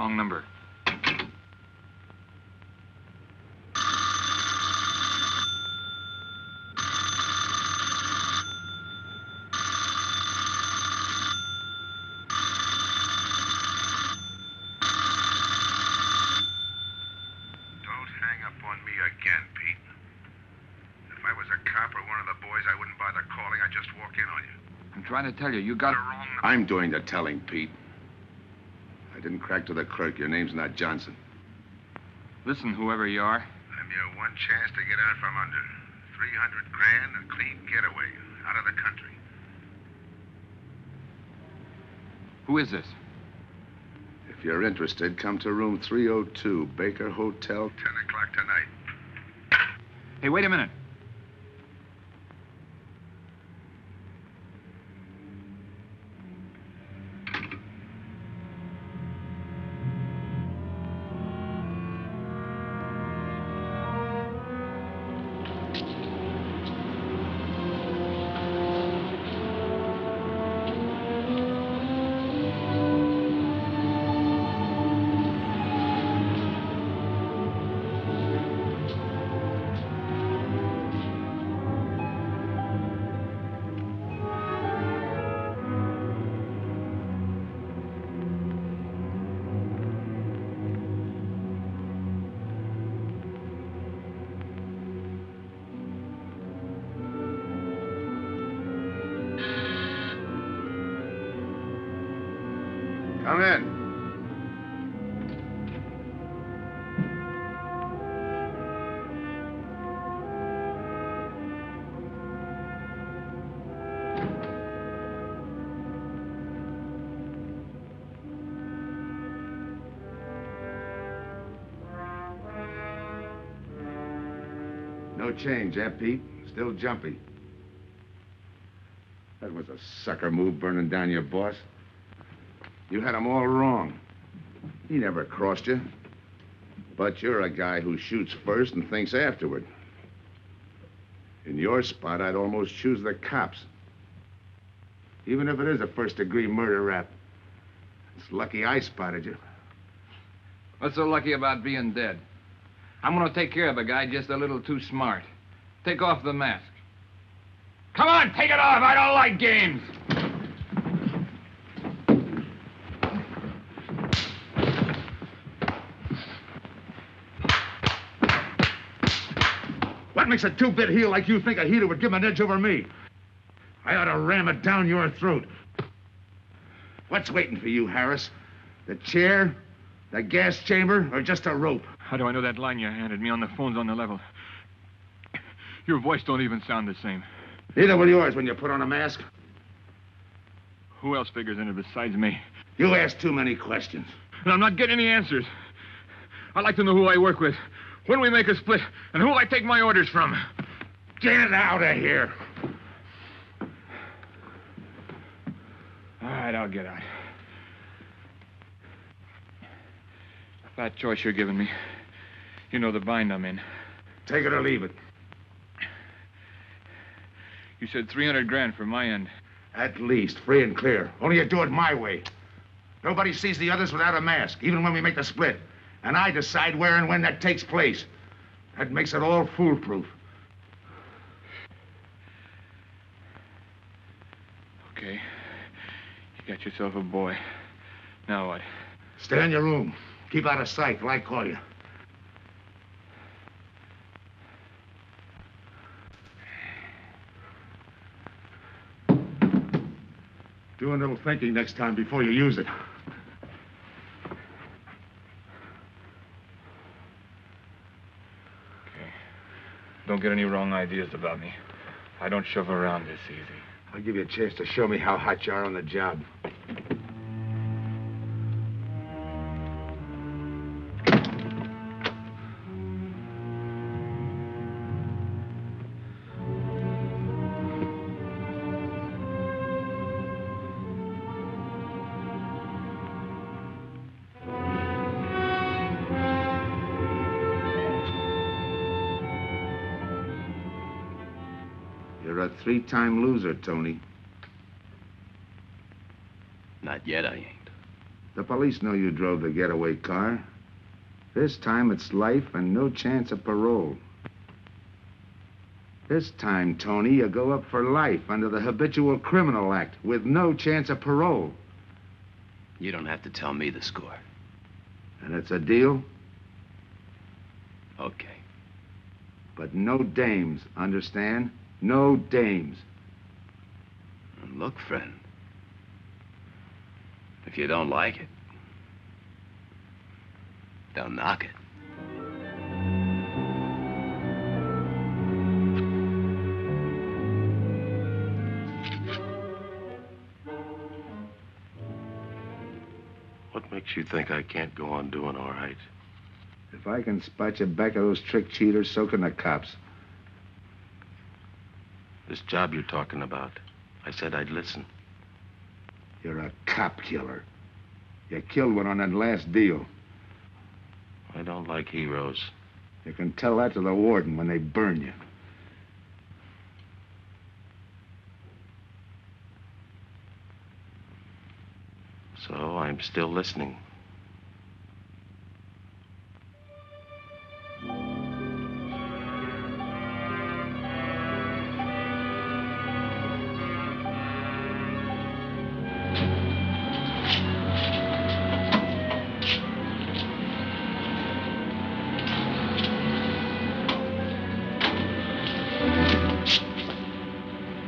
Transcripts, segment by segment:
Wrong number. I'm trying to tell you, you got it wrong. I'm doing the telling, Pete. I didn't crack to the clerk. Your name's not Johnson. Listen, whoever you are. I'm your one chance to get out from under. 300 grand, a clean getaway, out of the country. Who is this? If you're interested, come to room 302, Baker Hotel. 10 o'clock tonight. Hey, wait a minute. Come in. No change, eh, Pete? Still jumpy. That was a sucker move, burning down your boss. You had him all wrong. He never crossed you. But you're a guy who shoots first and thinks afterward. In your spot, I'd almost choose the cops. Even if it is a first-degree murder rap. It's lucky I spotted you. What's so lucky about being dead? I'm gonna take care of a guy just a little too smart. Take off the mask. Come on, take it off! I don't like games! What makes a two-bit heel like you think a heater would give him an edge over me? I ought to ram it down your throat. What's waiting for you, Harris? The chair, the gas chamber, or just a rope? How do I know that line you handed me on the phone's on the level? Your voice don't even sound the same. Neither will yours when you put on a mask. Who else figures in it besides me? You ask too many questions. And I'm not getting any answers. I'd like to know who I work with, when we make a split, and who I take my orders from. Get out of here. All right, I'll get out. That choice you're giving me. You know the bind I'm in. Take it or leave it. You said 300 grand for my end. At least, free and clear. Only you do it my way. Nobody sees the others without a mask, even when we make the split. And I decide where and when that takes place. That makes it all foolproof. Okay. You got yourself a boy. Now what? Stay in your room. Keep out of sight till I call you. Do a little thinking next time before you use it. Okay. Don't get any wrong ideas about me. I don't shove around this easy. I'll give you a chance to show me how hot you are on the job. You're a three-time loser, Tony. Not yet, I ain't. The police know you drove the getaway car. This time it's life and no chance of parole. This time, Tony, you go up for life under the Habitual Criminal Act with no chance of parole. You don't have to tell me the score. And it's a deal? Okay. But no dames, understand? No dames. And look, friend, if you don't like it, don't knock it. What makes you think I can't go on doing all right? If I can spot you back of those trick cheaters, so can the cops. This job you're talking about, I said I'd listen. You're a cop killer. You killed one on that last deal. I don't like heroes. You can tell that to the warden when they burn you. So I'm still listening.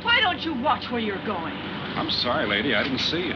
Why don't you watch where you're going? I'm sorry, lady. I didn't see you.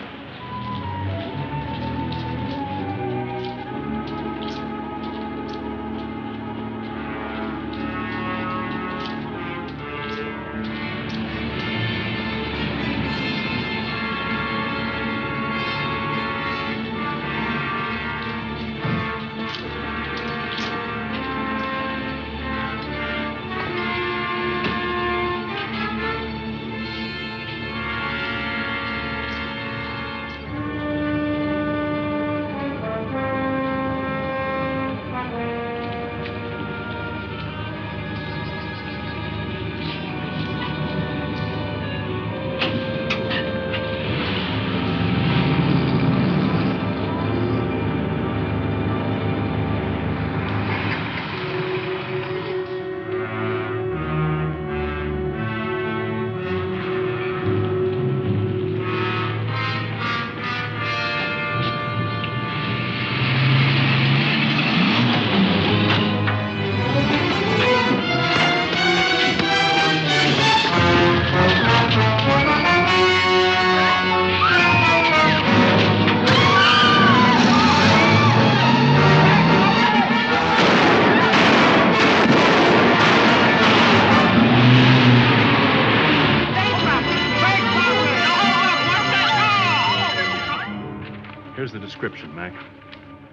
Here's the description, Mac.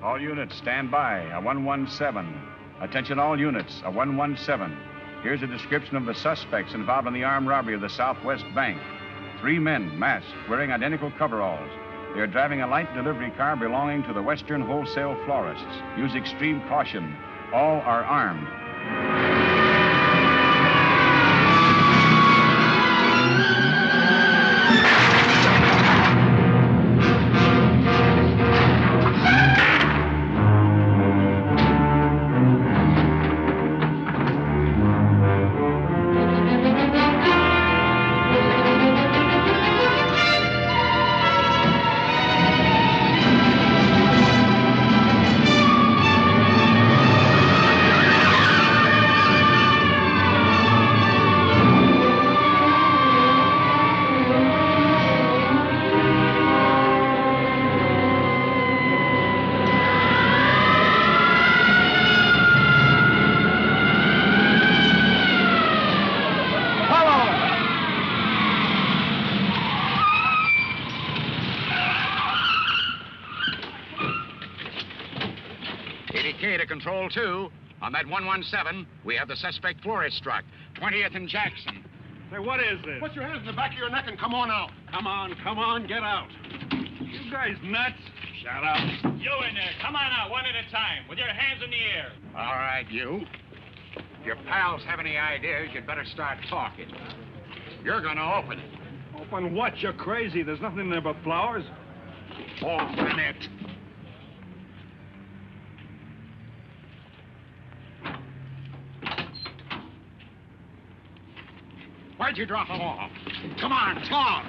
All units, stand by. A 117. Attention all units, a 117. Here's a description of the suspects involved in the armed robbery of the Southwest Bank. 3 men, masked, wearing identical coveralls. They are driving a light delivery car belonging to the Western Wholesale Florists. Use extreme caution. All are armed. To Control 2. On that 117, we have the suspect florist struck. 20th and Jackson. Say, what is this? Put your hands in the back of your neck and come on out. Come on, get out. You guys nuts? Shut up. You in there, come on out, one at a time, with your hands in the air. All right, you. If your pals have any ideas, you'd better start talking. You're going to open it. Open what? You're crazy. There's nothing in there but flowers. Open it. Why'd you drop them off? Come on, talk.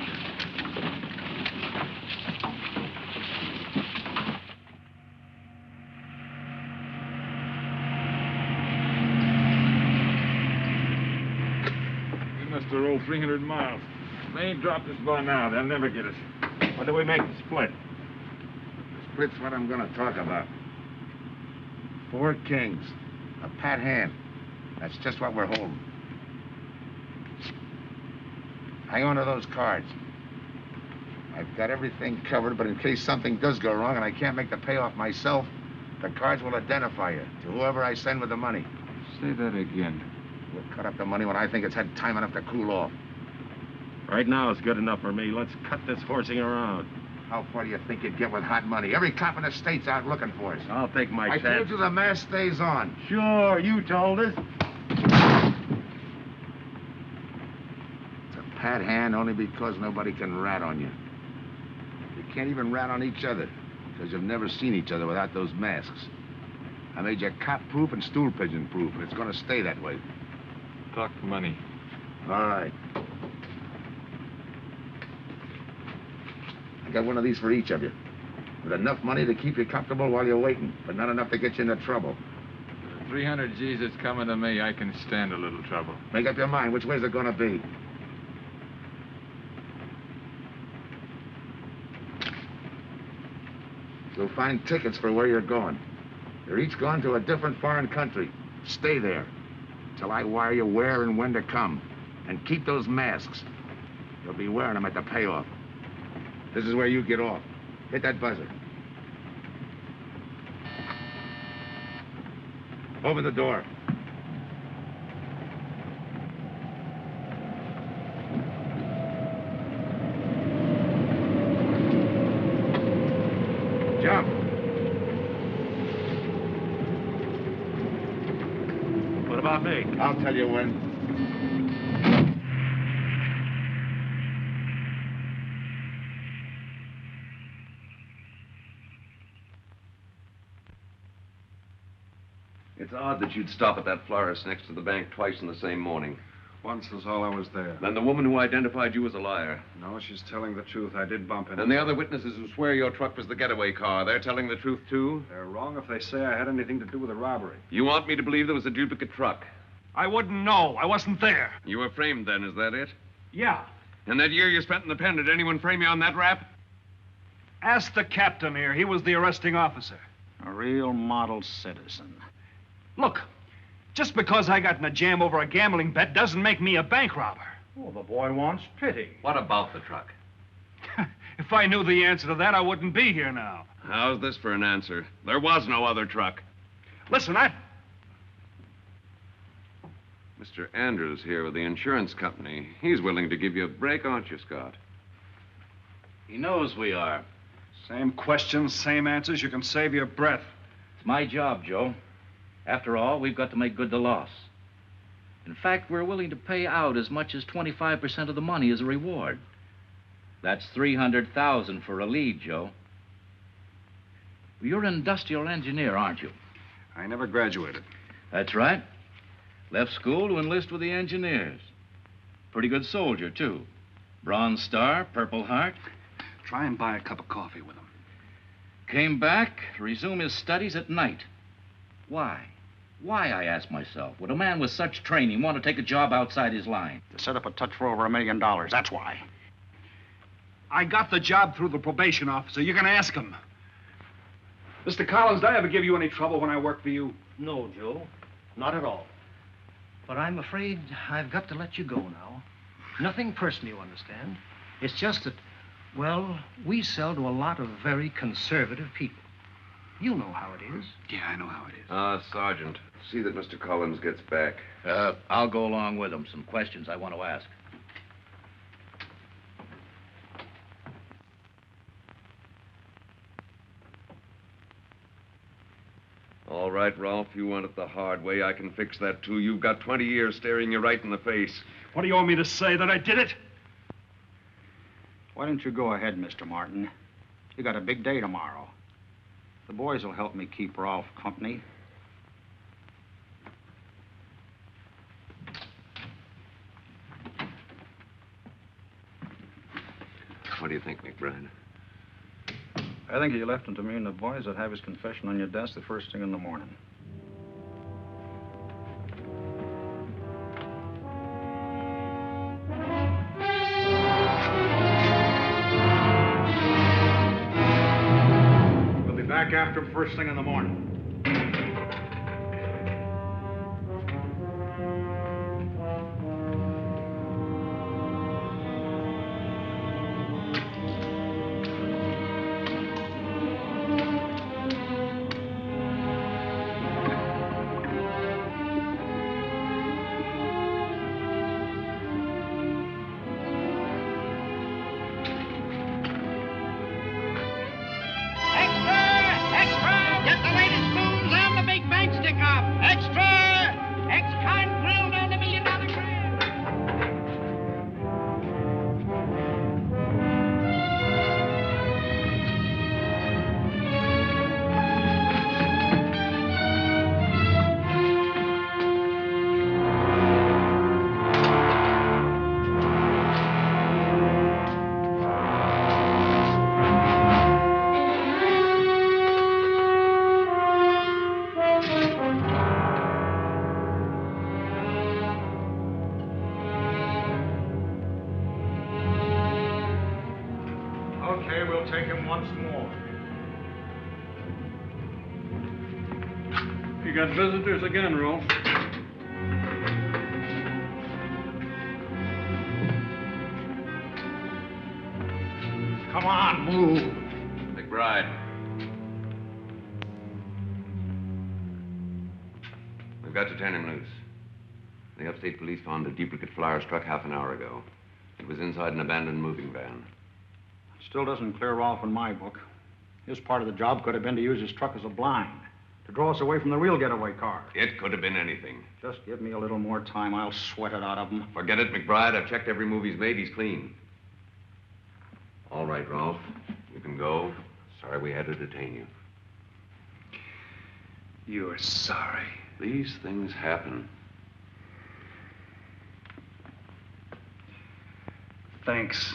We must have rolled 300 miles. If they ain't dropped us by now, they'll never get us. When do we make the split? The split's what I'm gonna talk about. 4 kings. A pat hand. That's just what we're holding. Hang on to those cards. I've got everything covered, but in case something does go wrong and I can't make the payoff myself, the cards will identify you to whoever I send with the money. Say that again. We'll cut up the money when I think it's had time enough to cool off. Right now is good enough for me. Let's cut this horsing around. How far do you think you'd get with hot money? Every cop in the state's out looking for us. I'll take my I chance. told you the mask stays on. Sure, you told us. It's a pat hand only because nobody can rat on you. You can't even rat on each other because you've never seen each other without those masks. I made you cop-proof and stool pigeon-proof, and it's going to stay that way. Talk money. All right. I got one of these for each of you. With enough money to keep you comfortable while you're waiting, but not enough to get you into trouble. 300 G's that's coming to me, I can stand a little trouble. Make up your mind. Which way's it going to be? You'll find tickets for where you're going. You're each going to a different foreign country. Stay there till I wire you where and when to come. And keep those masks. You'll be wearing them at the payoff. This is where you get off. Hit that buzzer. Open the door. Jump. What about me? I'll tell you when. It's odd that you'd stop at that florist next to the bank twice in the same morning. Once was all I was there. Then the woman who identified you as a liar. No, she's telling the truth. I did bump into And the other witnesses who swear your truck was the getaway car, they're telling the truth, too? They're wrong if they say I had anything to do with the robbery. You want me to believe there was a duplicate truck? I wouldn't know. I wasn't there. You were framed then, is that it? Yeah. And that year you spent in the pen, did anyone frame you on that rap? Ask the captain here. He was the arresting officer. A real model citizen. Look, just because I got in a jam over a gambling bet doesn't make me a bank robber. Oh, the boy wants pity. What about the truck? If I knew the answer to that, I wouldn't be here now. How's this for an answer? There was no other truck. Listen, Mr. Andrews here with the insurance company. He's willing to give you a break, aren't you, Scott? He knows we are. Same questions, same answers. You can save your breath. It's my job, Joe. After all, we've got to make good the loss. In fact, we're willing to pay out as much as 25% of the money as a reward. That's $300,000 for a lead, Joe. You're an industrial engineer, aren't you? I never graduated. That's right. Left school to enlist with the engineers. Pretty good soldier, too. Bronze Star, Purple Heart. Try and buy a cup of coffee with him. Came back to resume his studies at night. Why? Why, I ask myself, would a man with such training want to take a job outside his line? To set up a touch for over $1 million, that's why. I got the job through the probation officer. You can ask him. Mr. Collins, did I ever give you any trouble when I worked for you? No, Joe. Not at all. But I'm afraid I've got to let you go now. Nothing personal, you understand. It's just that, well, we sell to a lot of very conservative people. You know how it is. Yeah, I know how it is. Sergeant, see that Mr. Collins gets back. I'll go along with him. Some questions I want to ask. All right, Ralph, you want it the hard way. I can fix that, too. You've got 20 years staring you right in the face. What do you want me to say, that I did it? Why don't you go ahead, Mr. Martin? You got a big day tomorrow. The boys will help me keep Rolf company. What do you think, McBride? I think you left him to me and the boys would have his confession on your desk the first thing in the morning. We'll be back after him first thing in the morning. Take him once more. You got visitors again, Rolf. Come on, move. McBride. We've got to turn him loose. The upstate police found a duplicate Flyers truck half an hour ago. It was inside an abandoned moving van. Still doesn't clear Rolf in my book. His part of the job could have been to use his truck as a blind, to draw us away from the real getaway car. It could have been anything. Just give me a little more time. I'll sweat it out of him. Forget it, McBride. I've checked every move he's made. He's clean. All right, Rolf. You can go. Sorry we had to detain you. You're sorry. These things happen. Thanks.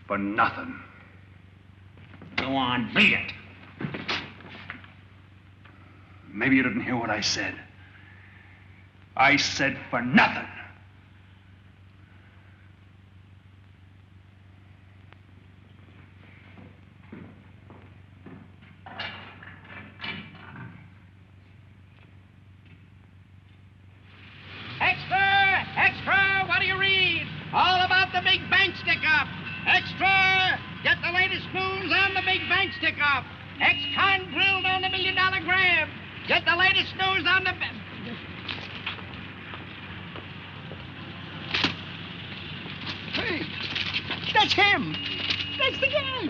For nothing. Go on, beat it. Maybe you didn't hear what I said. I said for nothing. Extra! Extra! What do you read? All about the big bank stick-up. Extra! Get the latest news on the big bank stick-up. Ex-con grilled on the $1 million grab. Get the latest news on the... Hey, that's him. That's the guy.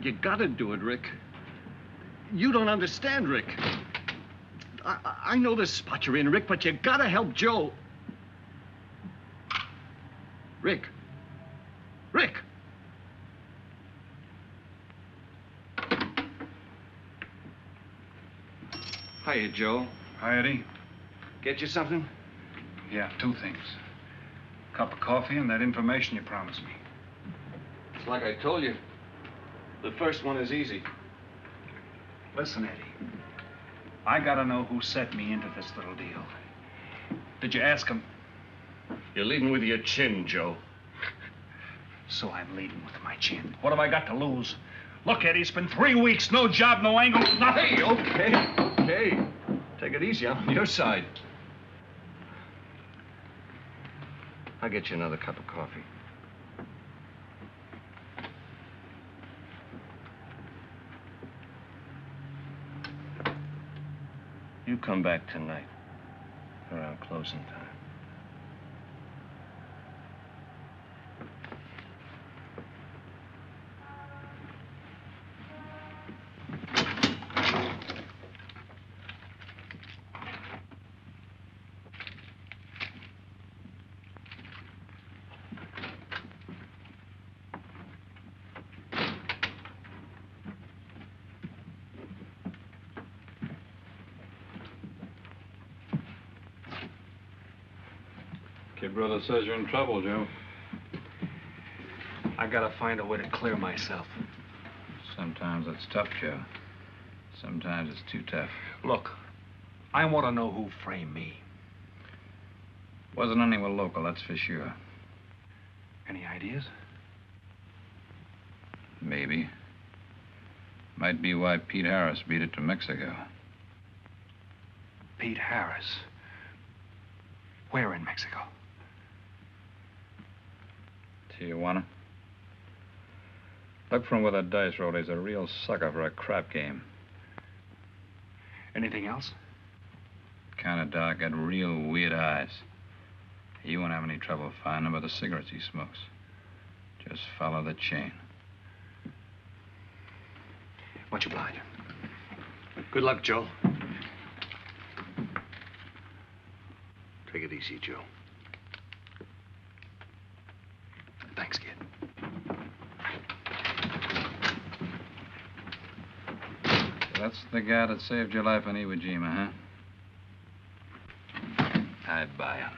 You gotta do it, Rick. You don't understand, Rick. I know the spot you're in, Rick, but you gotta help Joe. Rick. Rick! Hiya, Joe. Hi, Eddie. Get you something? Yeah, 2 things. A cup of coffee and that information you promised me. It's like I told you. The first one is easy. Listen, Eddie. I gotta know who set me into this little deal. Did you ask him? You're leading with your chin, Joe. So I'm leading with my chin. What have I got to lose? Look, Eddie, it's been 3 weeks. No job, no angle, nothing. Hey, okay. Take it easy. I'm on your side. I'll get you another cup of coffee. You come back tonight, around closing time. Your brother says you're in trouble, Joe. I gotta find a way to clear myself. Sometimes it's tough, Joe. Sometimes it's too tough. Look, I want to know who framed me. Wasn't anyone local, that's for sure. Any ideas? Maybe. Might be why Pete Harris beat it to Mexico. Pete Harris? Where in Mexico? Tijuana. Look for him with a dice roll. He's a real sucker for a crap game. Anything else? Kind of dark, got real weird eyes. You won't have any trouble finding him by the cigarettes he smokes. Just follow the chain. Much obliged. Good luck, Joe. Take it easy, Joe. Thanks, kid. So that's the guy that saved your life on Iwo Jima, huh? I buy him.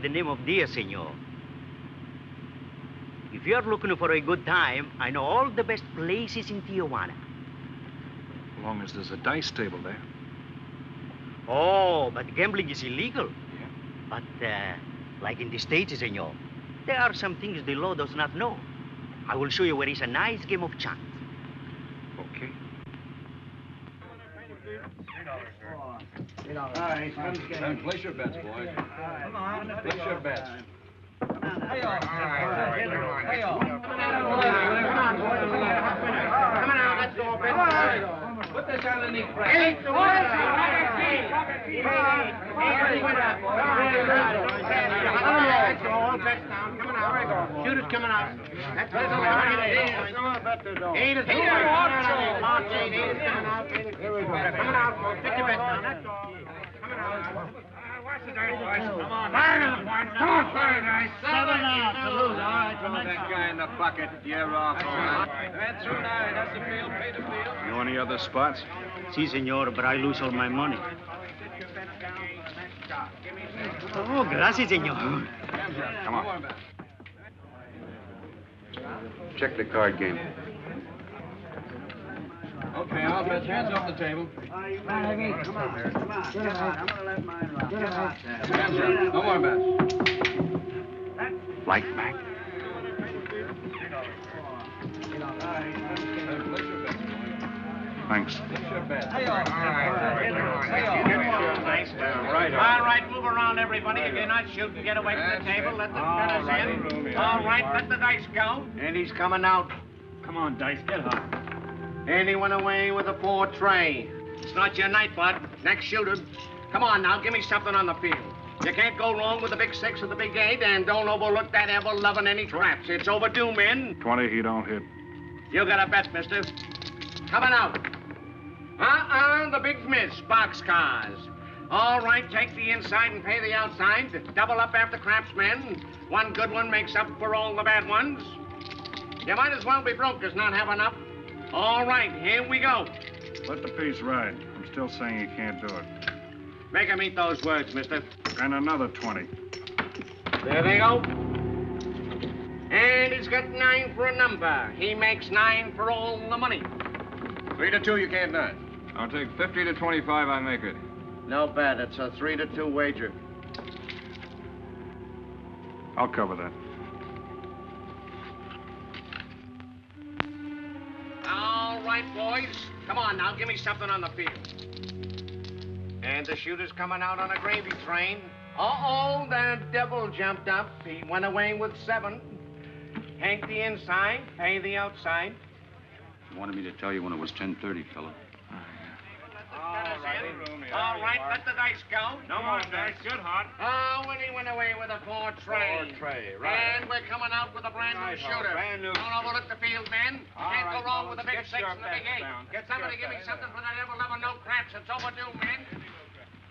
The name of dear, senor. If you're looking for a good time, I know all the best places in Tijuana. As long as there's a dice table there. Oh, but gambling is illegal. Yeah. But, like in the States, senor, there are some things the law does not know. I will show you where is a nice game of chance. Okay. All right, Place your bets, boys. Come on. Place your bets. Hey, all right. Come on now, let's go. Put this on the knee. Eight to one. Shoot it coming out. That's right. Eight is coming out, folks. Pick your bets now. That's all. Coming out. Watch the dice, boys. Come on. Come on, fire dice. 7 out to lose. All right, Throw that guy in the bucket. You're off. That's through 9. That's the field. Pay the field. You know any other spots? Si, senor, but I lose all my money. Oh, gracias, senor. Come on. Check the card game. Okay, I'll bet hands off the table. Come on. I'm going to let mine run. Hands up. No more bets. Light back. Thanks. All right, move around, everybody. If you're not shooting, get away from the table. Let the fellas in. All right, let the dice go. And he's coming out. Come on, Dice, get hot. And he went away with a 4 tray. It's not your night, bud. Next shooter. Come on now, give me something on the field. You can't go wrong with the big 6 or the big 8, and don't overlook that ever-loving any traps. It's overdue, men. 20, he don't hit. You got a bet, mister. Coming out. The big miss, boxcars. All right, take the inside and pay the outside. Double up after craps, men. One good one makes up for all the bad ones. You might as well be broke as not have enough. All right, here we go. Let the piece ride. I'm still saying he can't do it. Make him eat those words, mister. And another 20. There they go. And he's got 9 for a number. He makes 9 for all the money. 3 to 2, you can't none. I'll take 50 to 25, I make it. No bad. It's a 3 to 2 wager. I'll cover that. All right, boys. Come on now, give me something on the field. And the shooter's coming out on a gravy train. Uh-oh, the devil jumped up. He went away with 7. Hank the inside, pay the outside. You wanted me to tell you when it was 10:30, fella. All right, let the dice go. No more dice. Good, Hot. Oh, and he went away with a 4 tray. 4 tray, right. And we're coming out with a brand new shooter. Brand new. Don't overlook the field, men. All Can't right, go wrong with the fellas, big get 6 your and the big bets 8. down. Get Get somebody your give me bets something for that ever-loving no craps. It's overdue, men.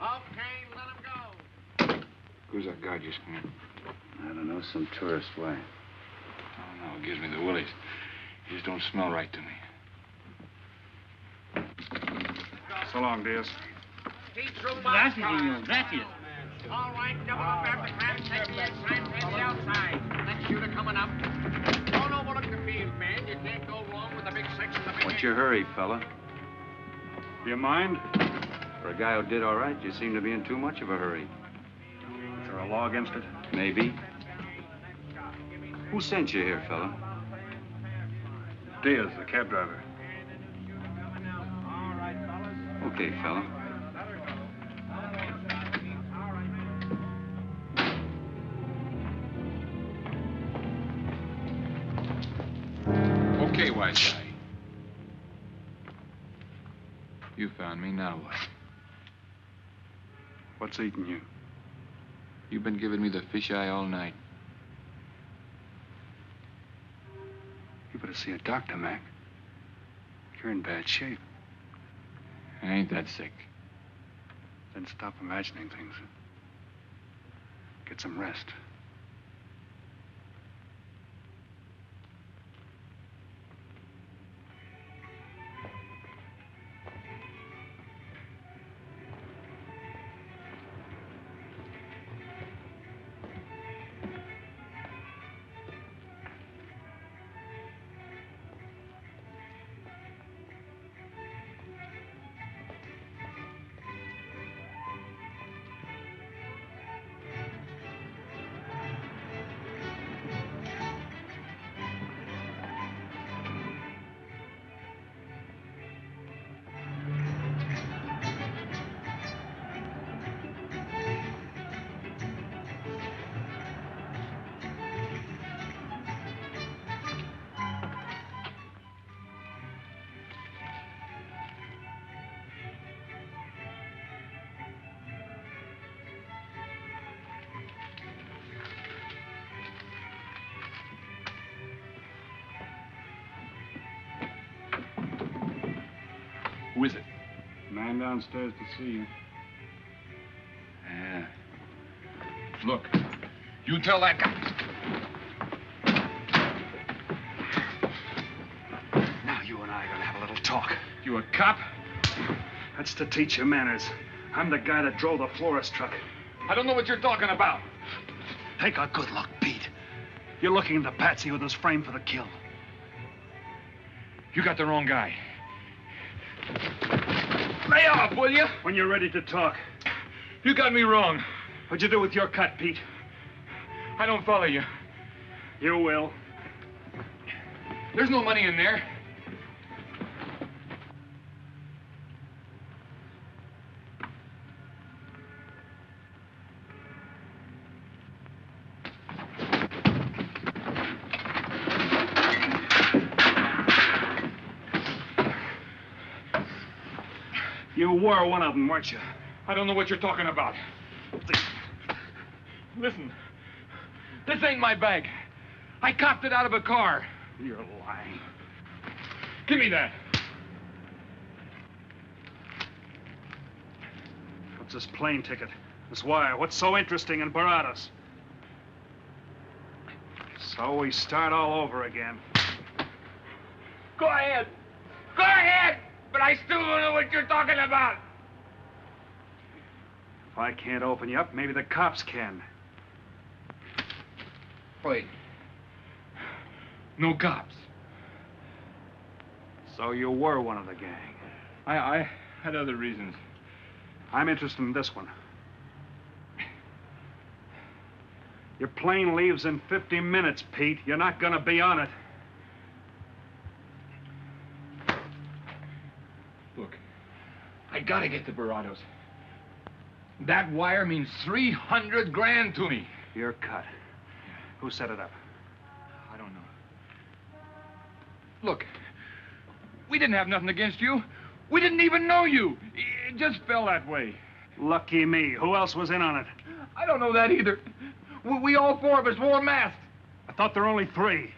Okay, let him go. Who's that guy just come in? I don't know, some tourist. Why? Oh, no, it gives me the willies. He just don't smell right to me. So long, Diaz. Gracias, señor. Gracias. All right, double up after craps. Take the inside, pay the outside. Next shooter coming up. Don't overlook the field, man. You can't go wrong with the big 6 and the big 8. What's your hurry, fella? You mind? For a guy who did all right, you seem to be in too much of a hurry. Is there a law against it? Maybe. Who sent you here, fella? Diaz, the cab driver. Okay, fella. Okay, wise guy. You found me, now what? What's eating you? You've been giving me the fisheye all night. You better see a doctor, Mac. You're in bad shape. I ain't that sick. Then stop imagining things. Get some rest. Who is it? Man downstairs to see you. Yeah. Look, you tell that guy. Now you and I are gonna have a little talk. You a cop? That's to teach you manners. I'm the guy that drove the florist truck. I don't know what you're talking about. Take a good look, Pete. You're looking at the patsy who was framed for the kill. You got the wrong guy. Lay off, will you? When you're ready to talk. You got me wrong. What'd you do with your cut, Pete? I don't follow you. You will. There's no money in there. You were one of them, weren't you? I don't know what you're talking about. Listen, this ain't my bag. I copped it out of a car. You're lying. Give me that. What's this plane ticket? This wire? What's so interesting in Baradas? So we start all over again. Go ahead. Go ahead! But I still don't know what you're talking about. If I can't open you up, maybe the cops can. Wait. No cops. So you were one of the gang. I had other reasons. I'm interested in this one. Your plane leaves in 50 minutes, Pete. You're not gonna be on it. gotta get to Barados. That wire means 300 grand to me. You're cut. Who set it up? I don't know. Look, we didn't have nothing against you. We didn't even know you. It just fell that way. Lucky me. Who else was in on it? I don't know that either. We all four of us wore masks. I thought there were only 3.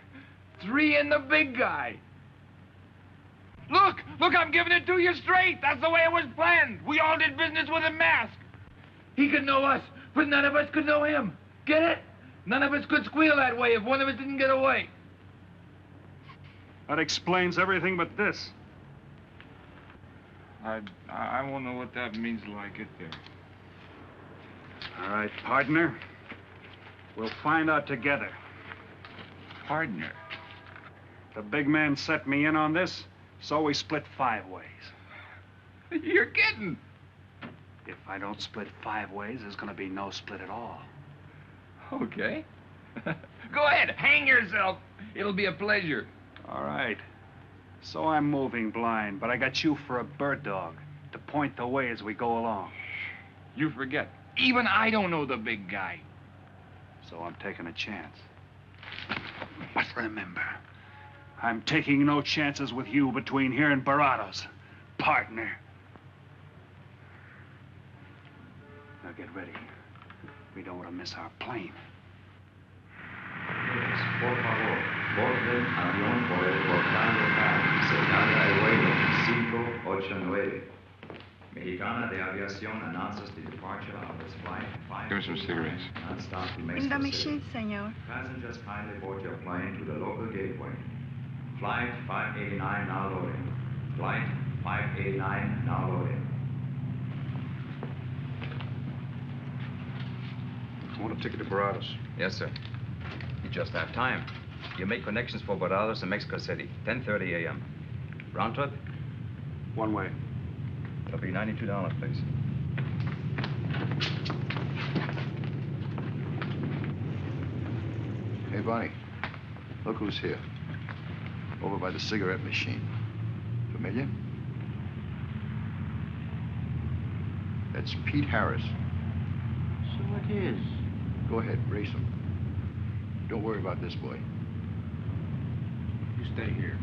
3 and the big guy. Look, I'm giving it to you straight. That's the way it was planned. We all did business with a mask. He could know us, but none of us could know him. Get it? None of us could squeal that way if one of us didn't get away. That explains everything but this. I won't know what that means till I get there. All right, partner. We'll find out together. Partner? The big man set me in on this, so we split 5 ways. You're kidding. If I don't split 5 ways, there's gonna be no split at all. Okay. Go ahead, hang yourself. It'll be a pleasure. All right. So I'm moving blind, but I got you for a bird dog to point the way as we go along. You forget. Even I don't know the big guy. So I'm taking a chance. But remember, I'm taking no chances with you between here and Barados, partner. Now get ready. We don't want to miss our plane. Por favor, borden avión por el portal local, señal de vuelo 589. Mexicana de Aviación announces the departure of its flight 5. Give me some cigarettes. Non-stop to In the Mexico machine, City. senor. Passengers kindly board your plane to the local gateway. Flight 589 now loading. Flight 589 now loading. I want a ticket to Barados. Yes, sir. You just have time. You make connections for Barados and Mexico City, 10:30 a.m. Round trip? One way. It'll be $92, please. Hey, Bonnie. Look who's here. Over by the cigarette machine. Familiar? That's Pete Harris. So it is. Go ahead, race him. Don't worry about this boy. You stay here.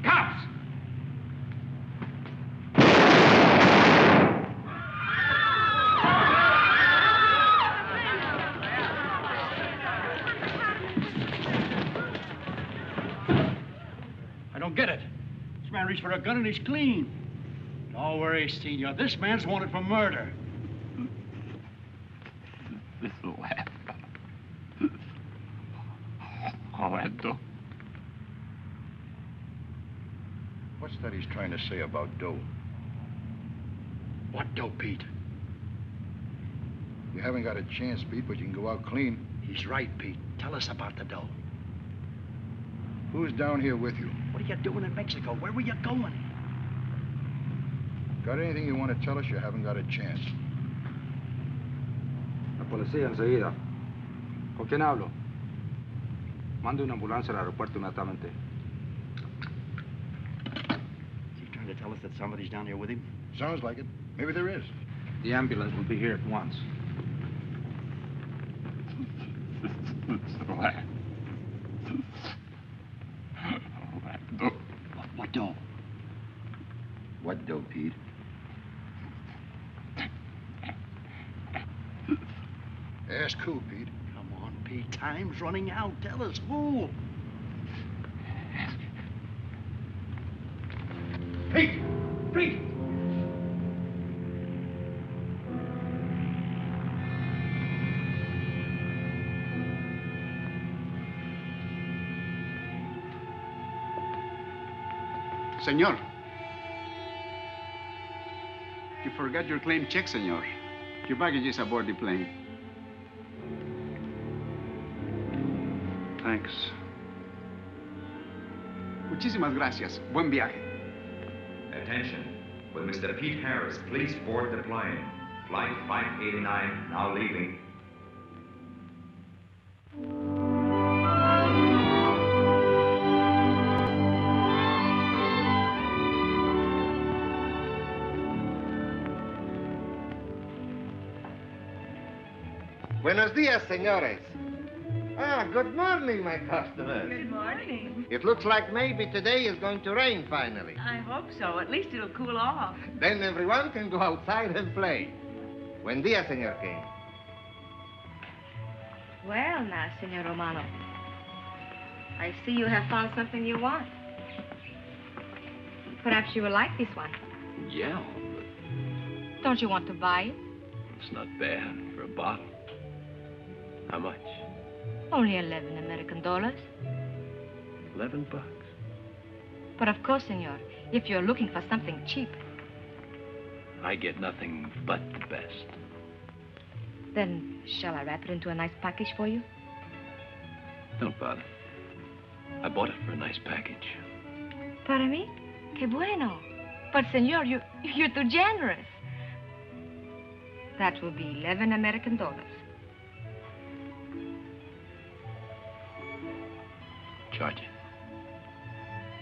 Cops! I don't get it. This man reached for a gun and he's clean. Don't worry, Senor. This man's wanted for murder. This laugh. Orlando. What's that he's trying to say about dough? What dough, Pete? You haven't got a chance, Pete, but you can go out clean. He's right, Pete. Tell us about the dough. Who's down here with you? What are you doing in Mexico? Where were you going? Got anything you want to tell us? You haven't got a chance. La policía enseguida. ¿Con quién hablo? Mande una ambulancia al aeropuerto inmediatamente. Is he trying to tell us that somebody's down here with him? Sounds like it. Maybe there is. The ambulance will be here at once. What dough? What dough, Pete? Ask who, Pete? Come on, Pete. Time's running out. Tell us who. Pete! Pete! Senor. You forgot your claim check, senor. Your baggage is aboard the plane. Thanks. Muchísimas gracias. Buen viaje. Attention. Will Mr. Pete Harris please board the plane? Flight 589 now leaving. Buenos dias, senores. Ah, good morning, my customers. Good morning. It looks like maybe today is going to rain finally. I hope so. At least it'll cool off. Then everyone can go outside and play. Buen dia, Senor King. Well, now, Senor Romano, I see you have found something you want. Perhaps you will like this one. Yeah, Don't you want to buy it? it's not bad for a bottle. How much? Only 11 American dollars. $11. But of course, senor, if you're looking for something cheap, I get nothing but the best. then shall I wrap it into a nice package for you? Don't bother. I bought it for a nice package. Para mí? Que bueno. But, senor, you're too generous. That will be 11 American dollars. Charge it.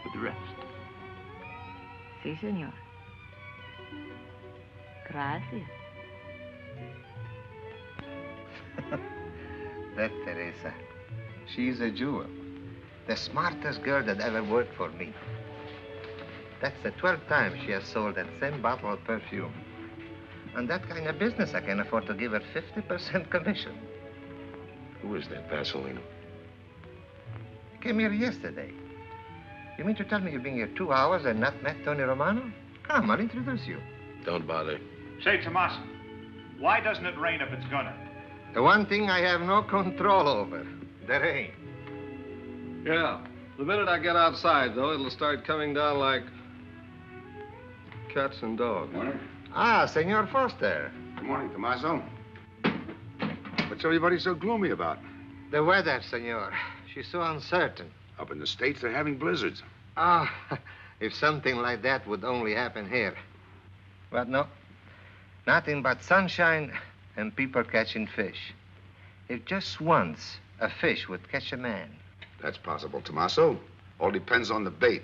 With the rest. Si, senor. Gracias. That Teresa, she's a jewel. The smartest girl that ever worked for me. That's the 12th time she has sold that same bottle of perfume. On that kind of business, I can afford to give her 50% commission. Who is that Vaseline? He came here yesterday. You mean to tell me you've been here 2 hours and not met Tony Romano? Come, I'll introduce you. Don't bother. Say, Tomas, why doesn't it rain if it's gonna? The one thing I have no control over, the rain. Yeah. The minute I get outside, though, it'll start coming down like cats and dogs. Morning. Ah, Senor Foster. Good morning, Tommaso. What's everybody so gloomy about? The weather, senor. She's so uncertain. Up in the States, they're having blizzards. Ah, if something like that would only happen here. But no. Nothing but sunshine and people catching fish. If just once a fish would catch a man. That's possible, Tommaso. All depends on the bait.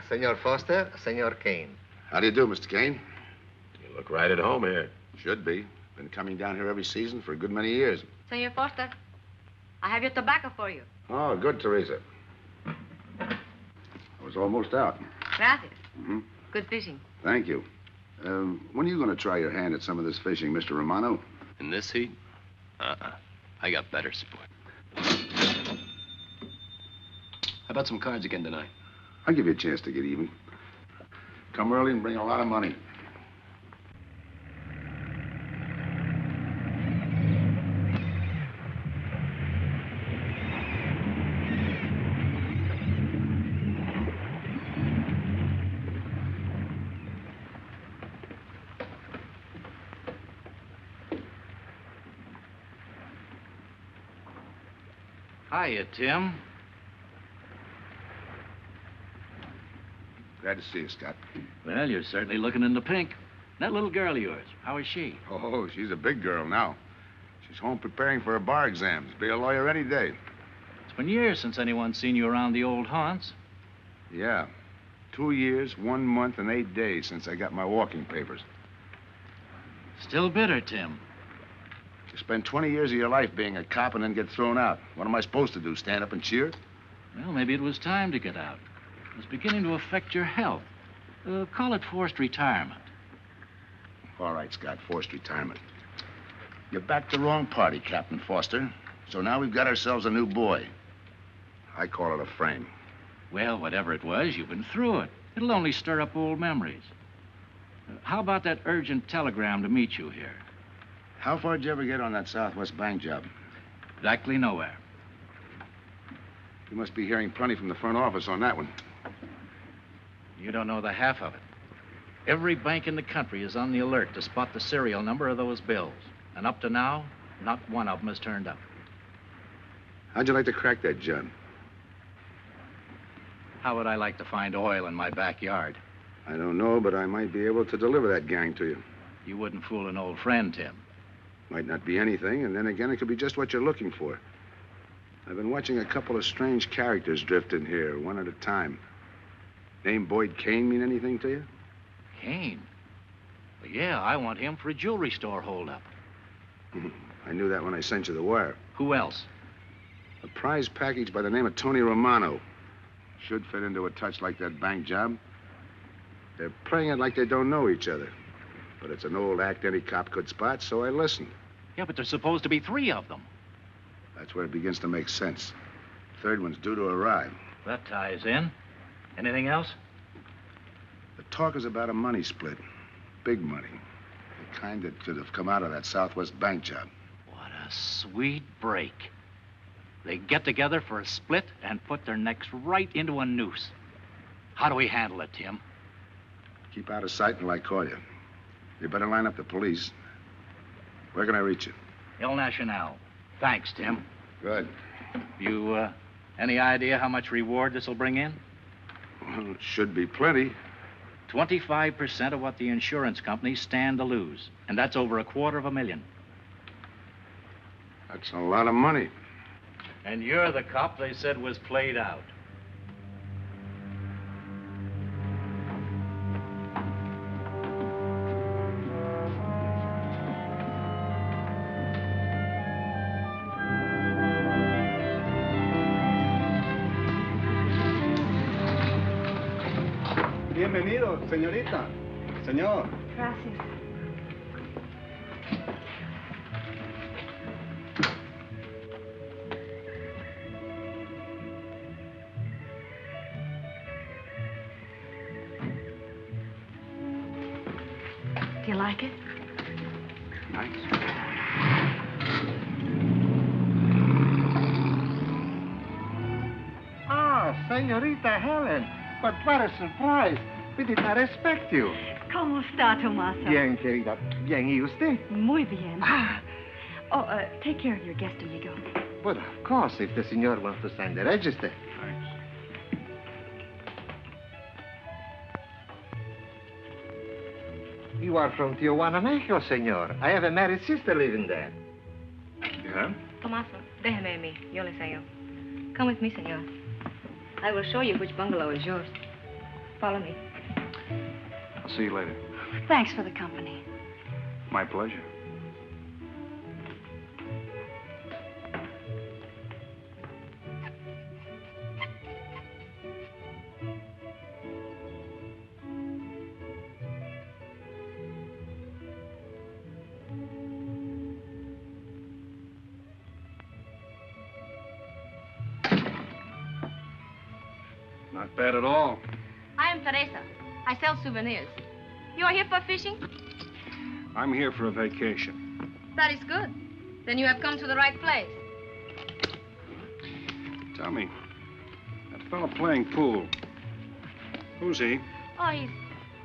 Senor Foster, Senor Kane. How do you do, Mr. Kane? You look right at home here. Should be. Been coming down here every season for a good many years. Senor Foster, I have your tobacco for you. Oh, good, Teresa. I was almost out. Gracias. Mm-hmm. Good fishing. Thank you. When are you going to try your hand at some of this fishing, Mr. Romano? In this heat? I got better sport. How about some cards again tonight? I'll give you a chance to get even. Come early and bring a lot of money. Hiya, Tim. Glad to see you, Scott. Well, you're certainly looking in the pink. That little girl of yours, how is she? Oh, she's a big girl now. She's home preparing for her bar exams. Be a lawyer any day. It's been years since anyone's seen you around the old haunts. Yeah. 2 years, 1 month, and 8 days since I got my walking papers. Still bitter, Tim. You spend 20 years of your life being a cop and then get thrown out. What am I supposed to do, stand up and cheer? Well, maybe it was time to get out. It was beginning to affect your health. Call it forced retirement. All right, Scott, forced retirement. You backed the wrong party, Captain Foster. So now we've got ourselves a new boy. I call it a frame. Well, whatever it was, you've been through it. It'll only stir up old memories. How about that urgent telegram to meet you here? How far did you ever get on that Southwest Bank job? Exactly nowhere. You must be hearing plenty from the front office on that one. You don't know the half of it. Every bank in the country is on the alert to spot the serial number of those bills. And up to now, not one of them has turned up. How'd you like to crack that job? How would I like to find oil in my backyard? I don't know, but I might be able to deliver that gang to you. You wouldn't fool an old friend, Tim. Might not be anything, and then again, it could be just what you're looking for. I've been watching a couple of strange characters drift in here, one at a time. Name Boyd Kane mean anything to you? Kane? Well, yeah, I want him for a jewelry store holdup. I knew that when I sent you the wire. Who else? A prize package by the name of Tony Romano. Should fit into a touch like that bank job. They're playing it like they don't know each other. But it's an old act any cop could spot, so I listened. Yeah, but there's supposed to be 3 of them. That's where it begins to make sense. Third one's due to arrive. That ties in. Anything else? The talk is about a money split. Big money. The kind that could have come out of that Southwest bank job. What a sweet break. They get together for a split and put their necks right into a noose. How do we handle it, Tim? Keep out of sight until I call you. You better line up the police. Where can I reach you? El Nacional. Thanks, Tim. Good. You, any idea how much reward this will bring in? Well, it should be plenty. 25% of what the insurance companies stand to lose. And that's over $250,000. That's a lot of money. And you're the cop they said was played out. Bienvenido, señorita. Señor. Gracias. Do you like it? Nice. Ah, Señorita Helen. But what a surprise. We did not expect you. ¿Cómo está, Tomaso? Bien, querida. Bien, ¿y usted? Muy bien. Oh, take care of your guest, amigo. But of course, if the senor wants to sign the register. Thanks. You are from Tijuana, Mexico, senor. I have a married sister living there. Yeah? Tomaso, déjeme a mí. Yo le enseño. Come with me, senor. I will show you which bungalow is yours. Follow me. I'll see you later. Thanks for the company. My pleasure. Not bad at all. I am Teresa. I sell souvenirs. You are here for fishing? I'm here for a vacation. That is good. Then you have come to the right place. Tell me, that fella playing pool, who's he? Oh, he's...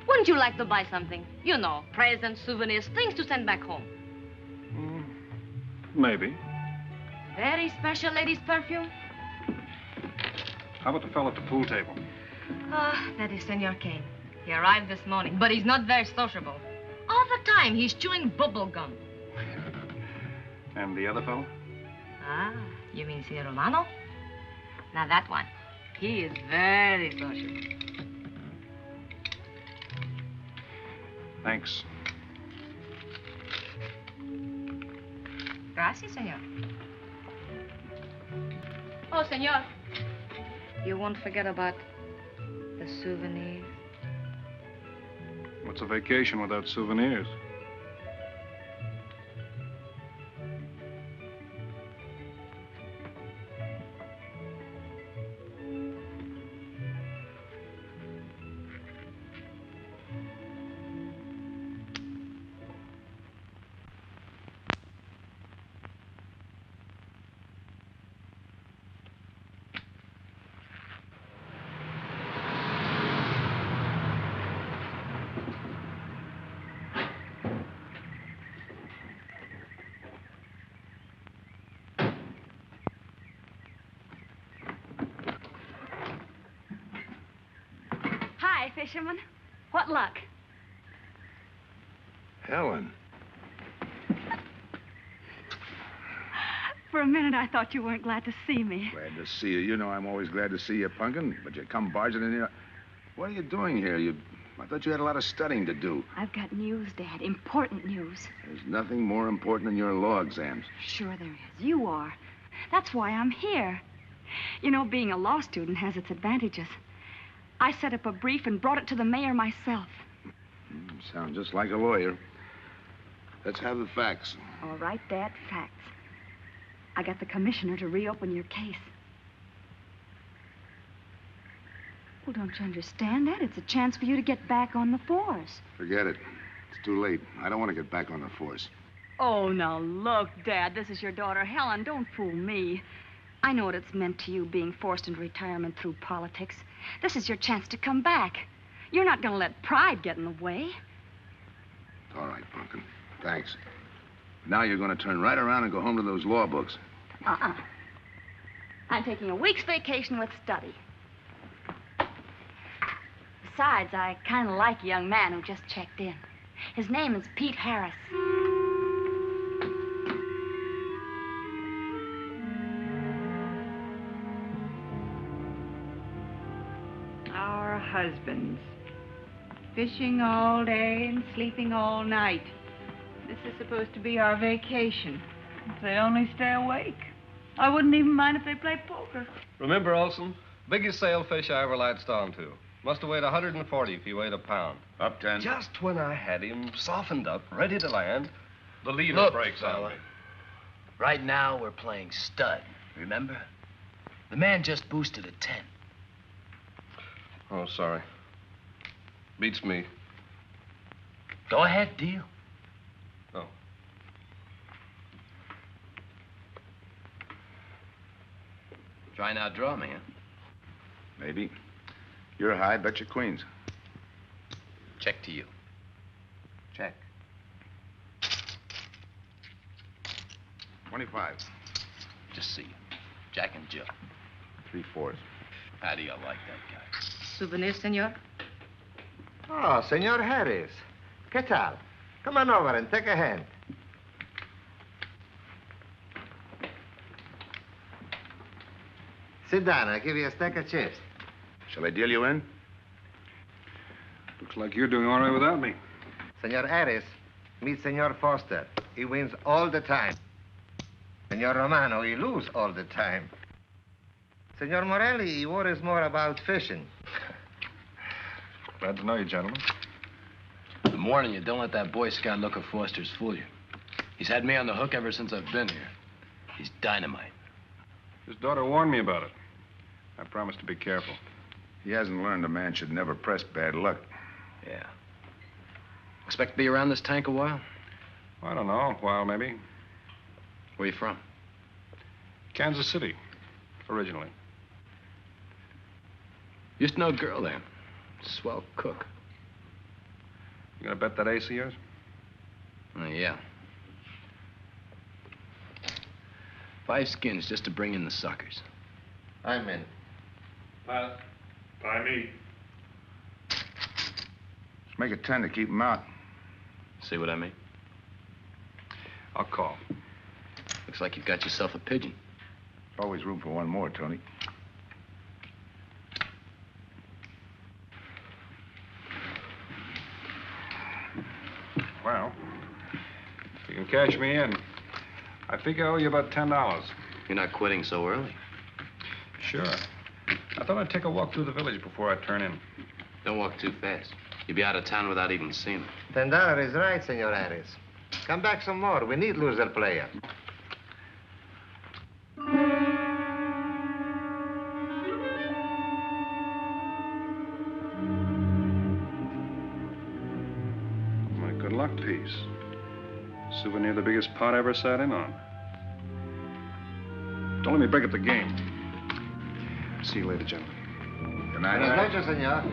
Wouldn't you like to buy something? You know, presents, souvenirs, things to send back home. Maybe. Very special ladies' perfume. How about the fella at the pool table? Ah, that is Senor Kane. He arrived this morning, but he's not very sociable. All the time, he's chewing bubble gum. And the other fellow? Ah, you mean Senor Romano? Now, that one. He is very sociable. Thanks. Gracias, senor. Oh, senor. You won't forget about the souvenirs. What's a vacation without souvenirs? Hi, fisherman. What luck? Helen. For a minute, I thought you weren't glad to see me. Glad to see you. You know I'm always glad to see you, Punkin, but you come barging in here. What are you doing here? You I thought you had a lot of studying to do. I've got news, Dad. Important news. There's nothing more important than your law exams. Sure there is. You are. That's why I'm here. You know, being a law student has its advantages. I set up a brief and brought it to the mayor myself. You sound just like a lawyer. Let's have the facts. All right, Dad, facts. I got the commissioner to reopen your case. Well, don't you understand that? It's a chance for you to get back on the force. Forget it. It's too late. I don't want to get back on the force. Oh, now look, Dad, this is your daughter, Helen. Don't fool me. I know what it's meant to you being forced into retirement through politics. This is your chance to come back. You're not going to let pride get in the way. All right, Pumpkin. Thanks. Now you're going to turn right around and go home to those law books. Uh-uh. I'm taking a week's vacation with study. Besides, I kind of like a young man who just checked in. His name is Pete Harris. Our husbands. Fishing all day and sleeping all night. This is supposed to be our vacation. If they only stay awake. I wouldn't even mind if they played poker. Remember, Olson, biggest sailfish I ever latched onto. Must have weighed 140 if he weighed a pound. Up 10. Just when I had him softened up, ready to land, the leader Look, breaks on fella. me. Right now, we're playing stud, remember? The man just boosted a 10. Oh, sorry. Beats me. Go ahead, deal. Oh. Try and outdraw me, huh? Maybe. You're high, bet your queens. Check to you. Check. 25. Just see you. Jack and Jill. 3/4. How do you like that guy? Souvenir, senor? Oh, Senor Harris. ¿Qué tal? Come on over and take a hand. Sit down. I'll give you a stack of chips. Shall I deal you in? Looks like you're doing all right without me. Senor Harris, meet Senor Foster. He wins all the time. Senor Romano, he loses all the time. Senor Morelli, he worries more about fishing. Glad to know you, gentlemen. I'm warning you, don't let that Boy Scout look of Foster's fool you. He's had me on the hook ever since I've been here. He's dynamite. His daughter warned me about it. I promised to be careful. He hasn't learned a man should never press bad luck. Yeah. Expect to be around this tank a while? I don't know, a while maybe. Where you from? Kansas City, originally. Used to know a girl there. Swell cook. You gonna bet that ace of yours? Yeah. 5 skins just to bring in the suckers. I'm in. Pass. By me. Let's make it 10 to keep him out. See what I mean? I'll call. Looks like you've got yourself a pigeon. Always room for one more, Tony. Well, if you can cash me in, I think I owe you about $10. You're not quitting so early. Sure. I thought I'd take a walk through the village before I turn in. Don't walk too fast. You'll be out of town without even seeing it. $10 is right, Senor Harris. Come back some more. We need loser player. My good luck piece. Souvenir the biggest pot I ever sat in on. Don't let me break up the game. See you later, gentlemen. Good night. Buenas noches, senor.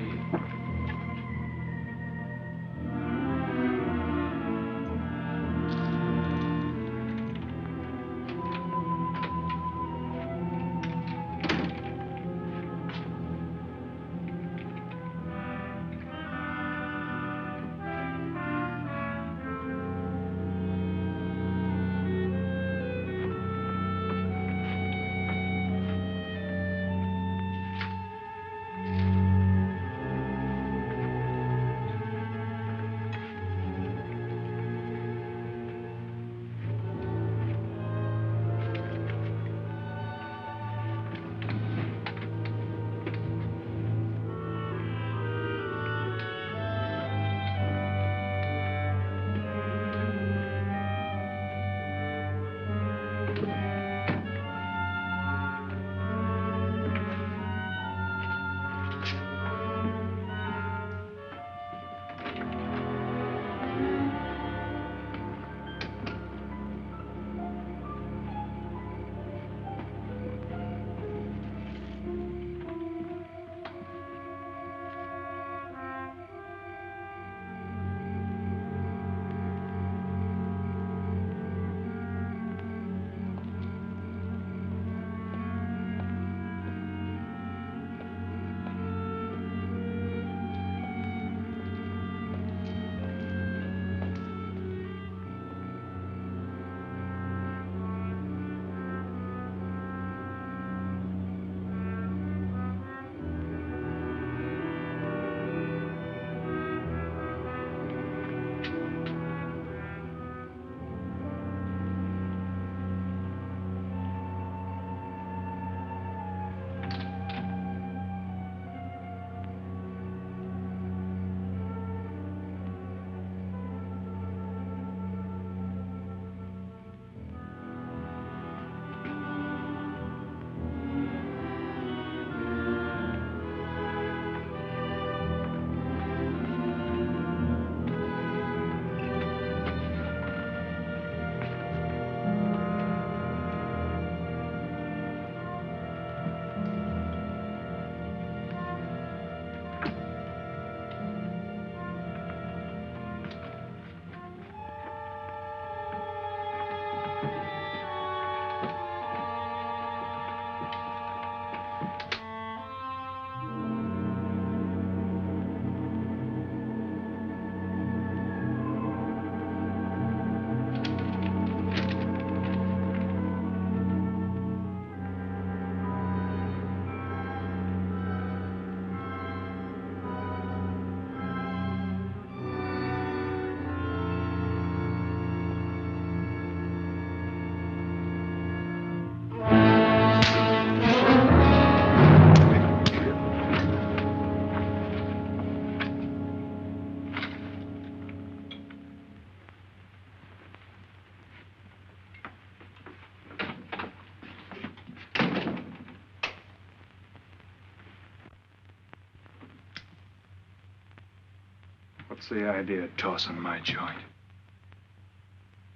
What's the idea of tossing my joint?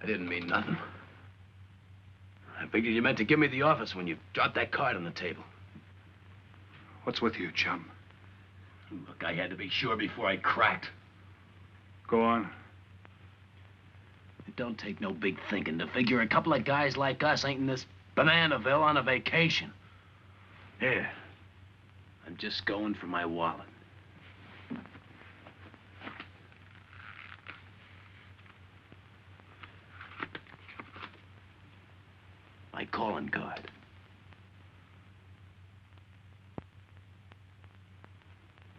I didn't mean nothing. I figured you meant to give me the office when you dropped that card on the table. What's with you, chum? Look, I had to be sure before I cracked. Go on. It don't take no big thinking to figure a couple of guys like us ain't in this Bananaville on a vacation. Here, I'm just going for my wallet. My calling card.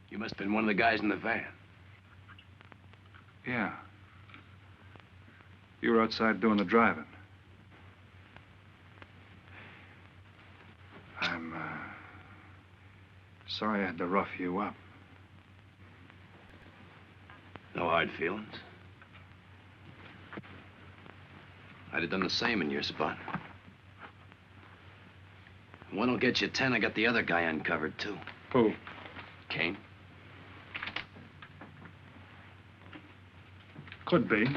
You must have been one of the guys in the van. Yeah. You were outside doing the driving. I'm, sorry I had to rough you up. No hard feelings. I'd have done the same in your spot. One will get you 10. I got the other guy uncovered, too. Who? Kane. Could be.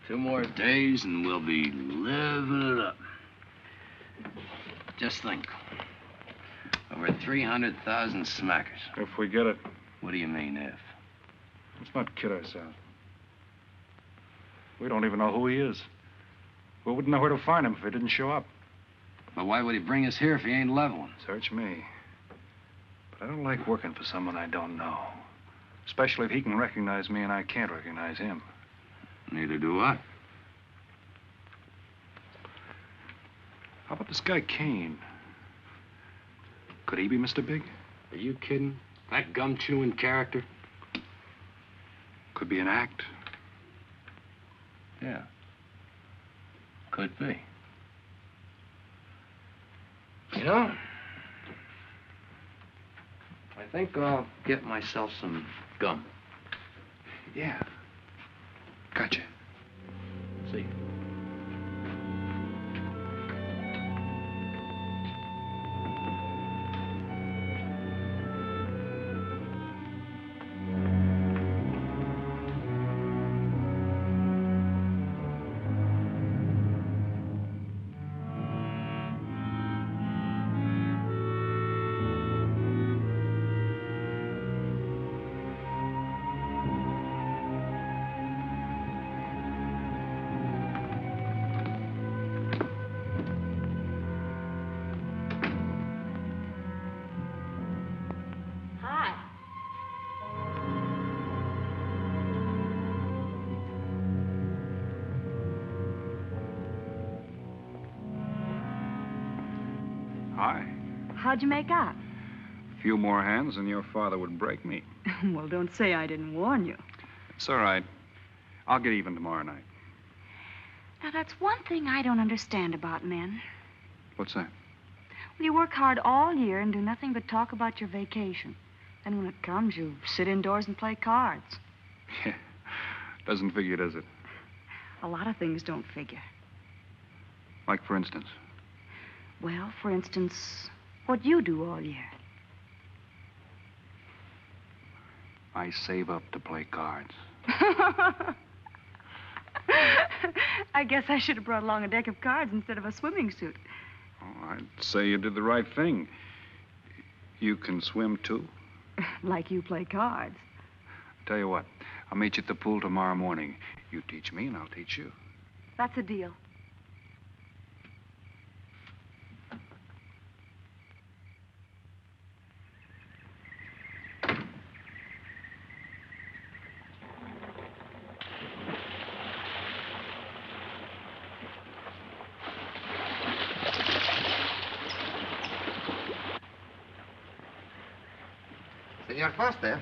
2 more days and we'll be living it up. Just think. Over 300,000 smackers. If we get it. What do you mean, if? Let's not kid ourselves. We don't even know who he is. We wouldn't know where to find him if he didn't show up. But why would he bring us here if he ain't leveling? Search me. But I don't like working for someone I don't know. Especially if he can recognize me and I can't recognize him. Neither do I. How about this guy Kane? Could he be Mr. Big? Are you kidding? That gum-chewing character? Could be an act. Yeah. Could be. You know, I think I'll get myself some gum. Yeah. Gotcha. See. Hi. How'd you make out? A few more hands and your father would break me. Well, don't say I didn't warn you. It's all right. I'll get even tomorrow night. Now, that's one thing I don't understand about men. What's that? Well, you work hard all year and do nothing but talk about your vacation. Then when it comes, you sit indoors and play cards. Yeah. Doesn't figure, does it? A lot of things don't figure. Like, for instance? Well, for instance, what you do all year. I save up to play cards. I guess I should have brought along a deck of cards instead of a swimming suit. Oh, I'd say you did the right thing. You can swim, too? Like you play cards. Tell you what, I'll meet you at the pool tomorrow morning. You teach me and I'll teach you. That's a deal. Señor Foster.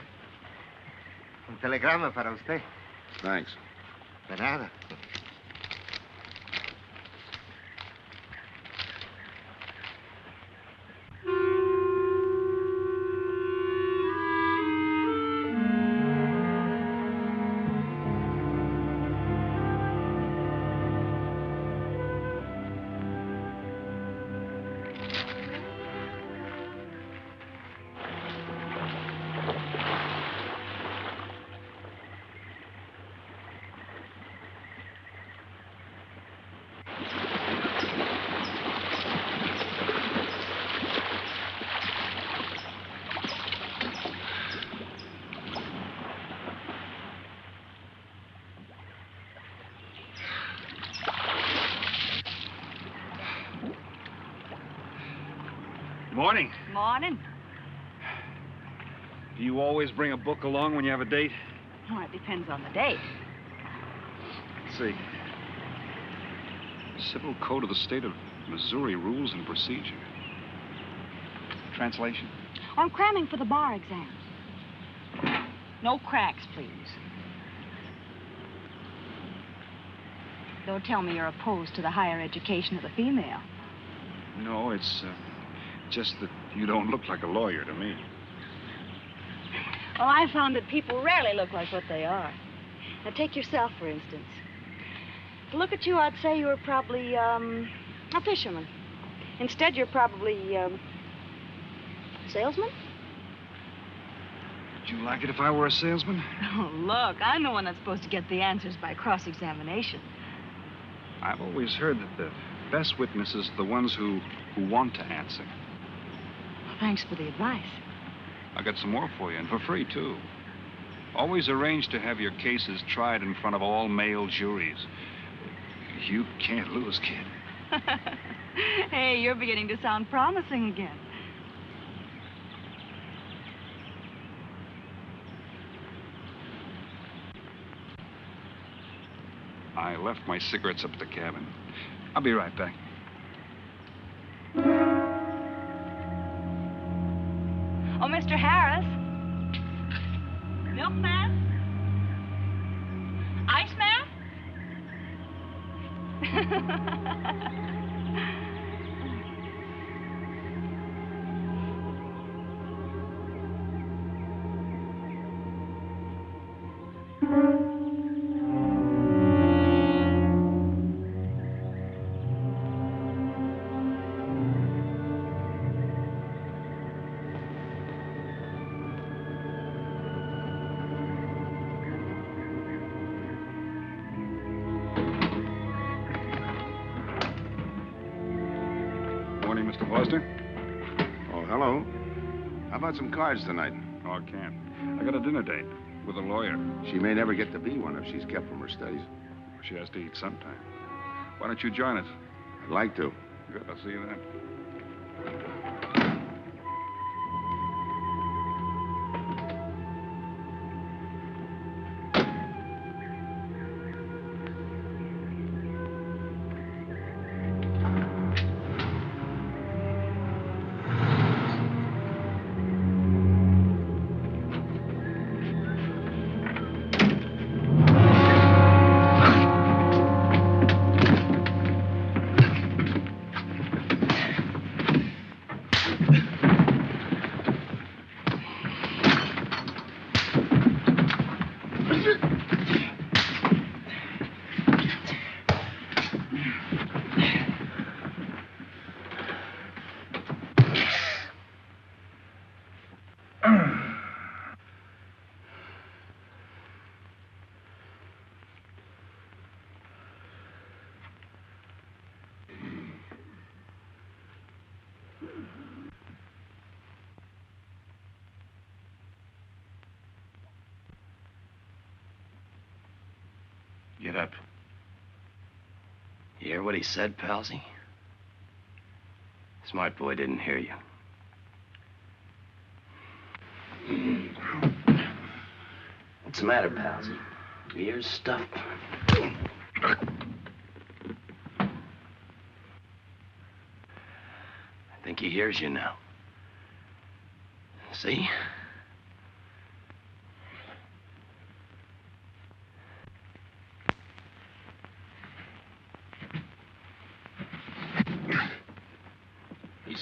Un telegrama para usted. Thanks. De nada. Morning. Morning. Do you always bring a book along when you have a date? Well, it depends on the date. Let's see. Civil Code of the State of Missouri Rules and Procedure. Translation? I'm cramming for the bar exam. No cracks, please. Don't tell me you're opposed to the higher education of the female. No, it's just that you don't look like a lawyer to me. Well, I found that people rarely look like what they are. Now, take yourself, for instance. To look at you, I'd say you were probably, a fisherman. Instead, you're probably, salesman? Would you like it if I were a salesman? Oh, look, I'm the one that's supposed to get the answers by cross-examination. I've always heard that the best witnesses are the ones who want to answer. Thanks for the advice. I got some more for you, and for free, too. Always arrange to have your cases tried in front of all male juries. You can't lose, kid. Hey, you're beginning to sound promising again. I left my cigarettes up at the cabin. I'll be right back. Oh, Mr. Harris. Milkman? Iceman? Morning, Mr. Foster. Oh, hello. How about some cards tonight? Oh, I can't. I got a dinner date with a lawyer. She may never get to be one if she's kept from her studies. She has to eat sometime. Why don't you join us? I'd like to. Good, I'll see you then. Get up. You hear what he said, Palsy? Smart boy didn't hear you. What's the matter, Palsy? Your ears stuffed? I think he hears you now. See?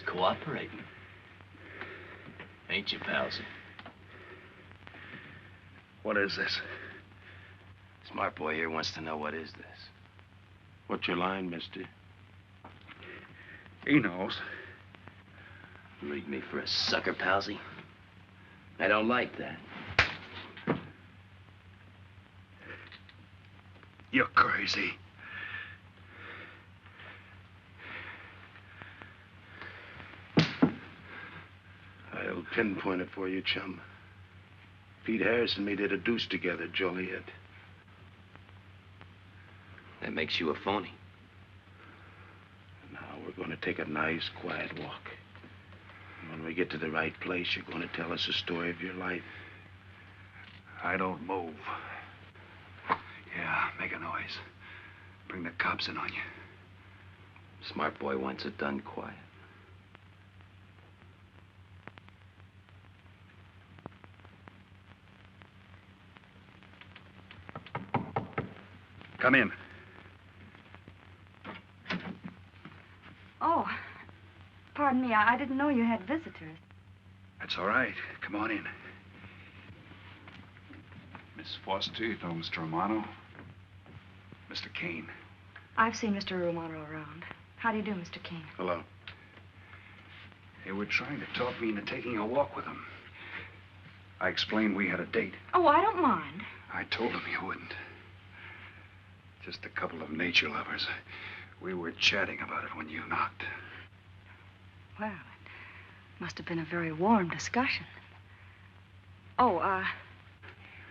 cooperating. Ain't you, Palsy? What is this? Smart boy here wants to know what is this. What's your line, mister? He knows. Leave me for a sucker, Palsy. I don't like that. You're crazy. I'll pinpoint it for you, chum. Pete Harris and me did a deuce together, Joliet. That makes you a phony. Now we're going to take a nice, quiet walk. And when we get to the right place, you're going to tell us the story of your life. I don't move. Yeah, make a noise. Bring the cops in on you. Smart boy wants it done quiet. Come in. Oh, pardon me. I didn't know you had visitors. That's all right. Come on in. Miss Foster, you know Mr. Romano? Mr. Kane. I've seen Mr. Romano around. How do you do, Mr. Kane? Hello. They were trying to talk me into taking a walk with them. I explained we had a date. Oh, I don't mind. I told them you wouldn't. Just a couple of nature lovers. We were chatting about it when you knocked. Well, it must have been a very warm discussion. Oh, well,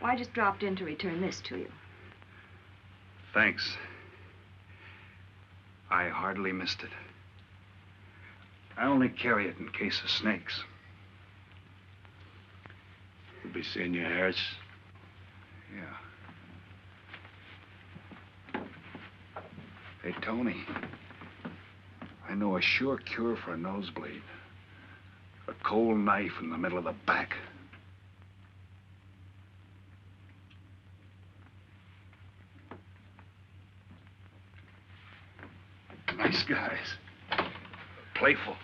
I just dropped in to return this to you. Thanks. I hardly missed it. I only carry it in case of snakes. We'll be seeing you, Harris. Yeah. Hey, Tony. I know a sure cure for a nosebleed. A cold knife in the middle of the back. Nice guys. Playful.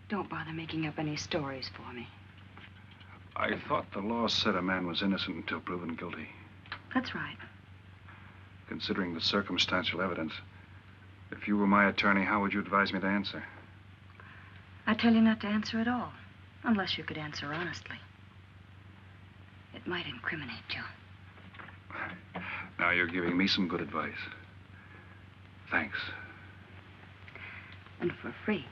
Don't bother making up any stories for me. I thought the law said a man was innocent until proven guilty. That's right. Considering the circumstantial evidence, if you were my attorney, how would you advise me to answer? I tell you not to answer at all, unless you could answer honestly. It might incriminate you. Now you're giving me some good advice. Thanks. And for free.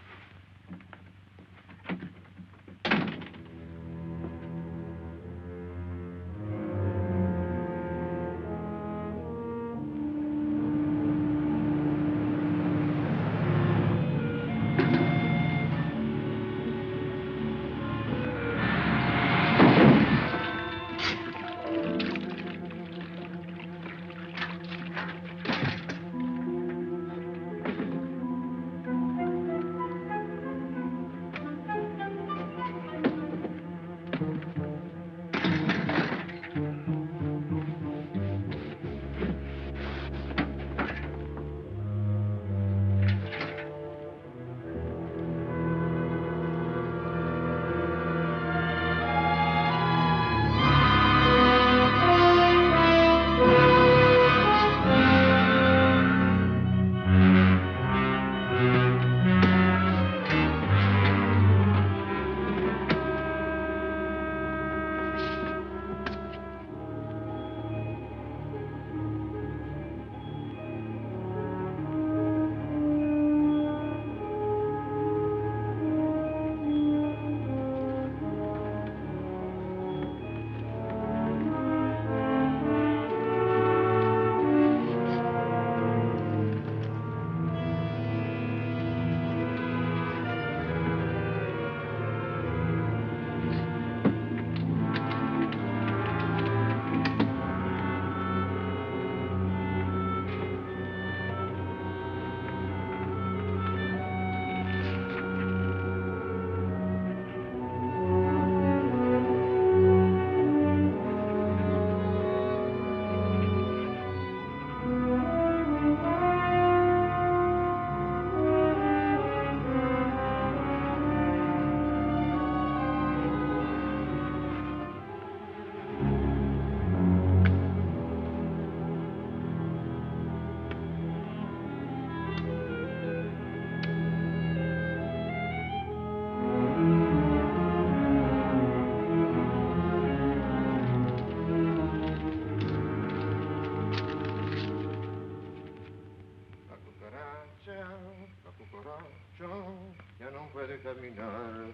puede caminar.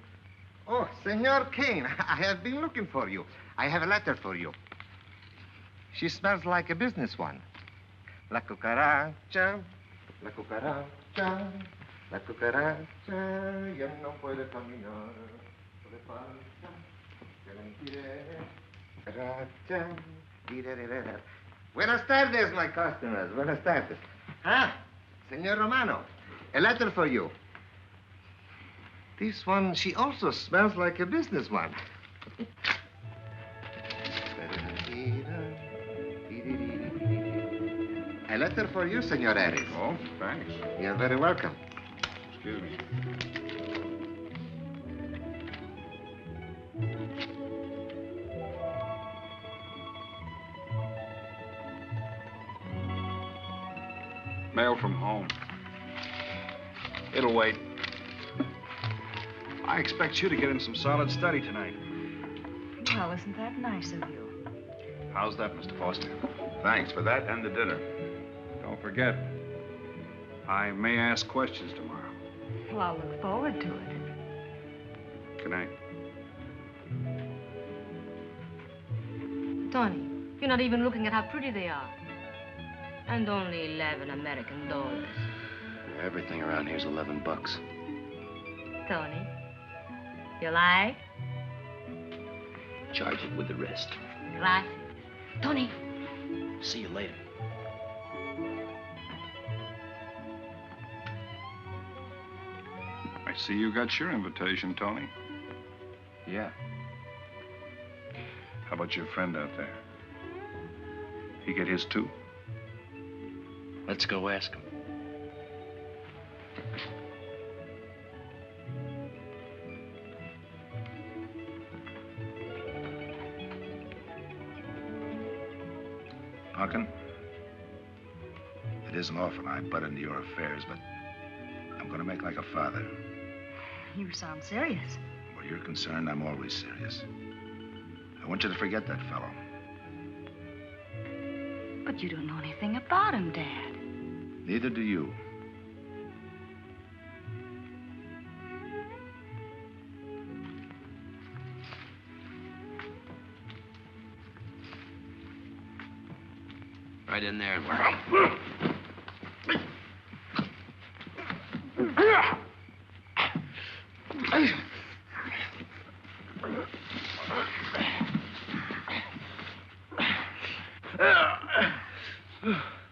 Oh, Senor Kane, I have been looking for you. I have a letter for you. She smells like a business one. La cucaracha, la cucaracha, la cucaracha, ya no puede caminar. Puede falta, que mentiré. Cucaracha, dirererera. Buenas tardes, my customers. Buenas tardes. Ah, Senor Romano, a letter for you. This one, she also smells like a business one. A letter for you, Senor Harris. Oh, thanks. You're very welcome. Excuse me. Mail from home. It'll wait. I expect you to get in some solid study tonight. Well, isn't that nice of you? How's that, Mr. Foster? Thanks for that and the dinner. Don't forget, I may ask questions tomorrow. Well, I'll look forward to it. Good night. Tony, you're not even looking at how pretty they are. And only 11 American dollars. Everything around here's $11. Tony, you like? Charge it with the rest. Gracias. Tony. See you later. I see you got your invitation, Tony. Yeah. How about your friend out there? He get his too? Let's go ask him. Punkin, it isn't often I butt into your affairs, but I'm going to make like a father. You sound serious. Where you're concerned, I'm always serious. I want you to forget that fellow. But you don't know anything about him, Dad. Neither do you. Right in there.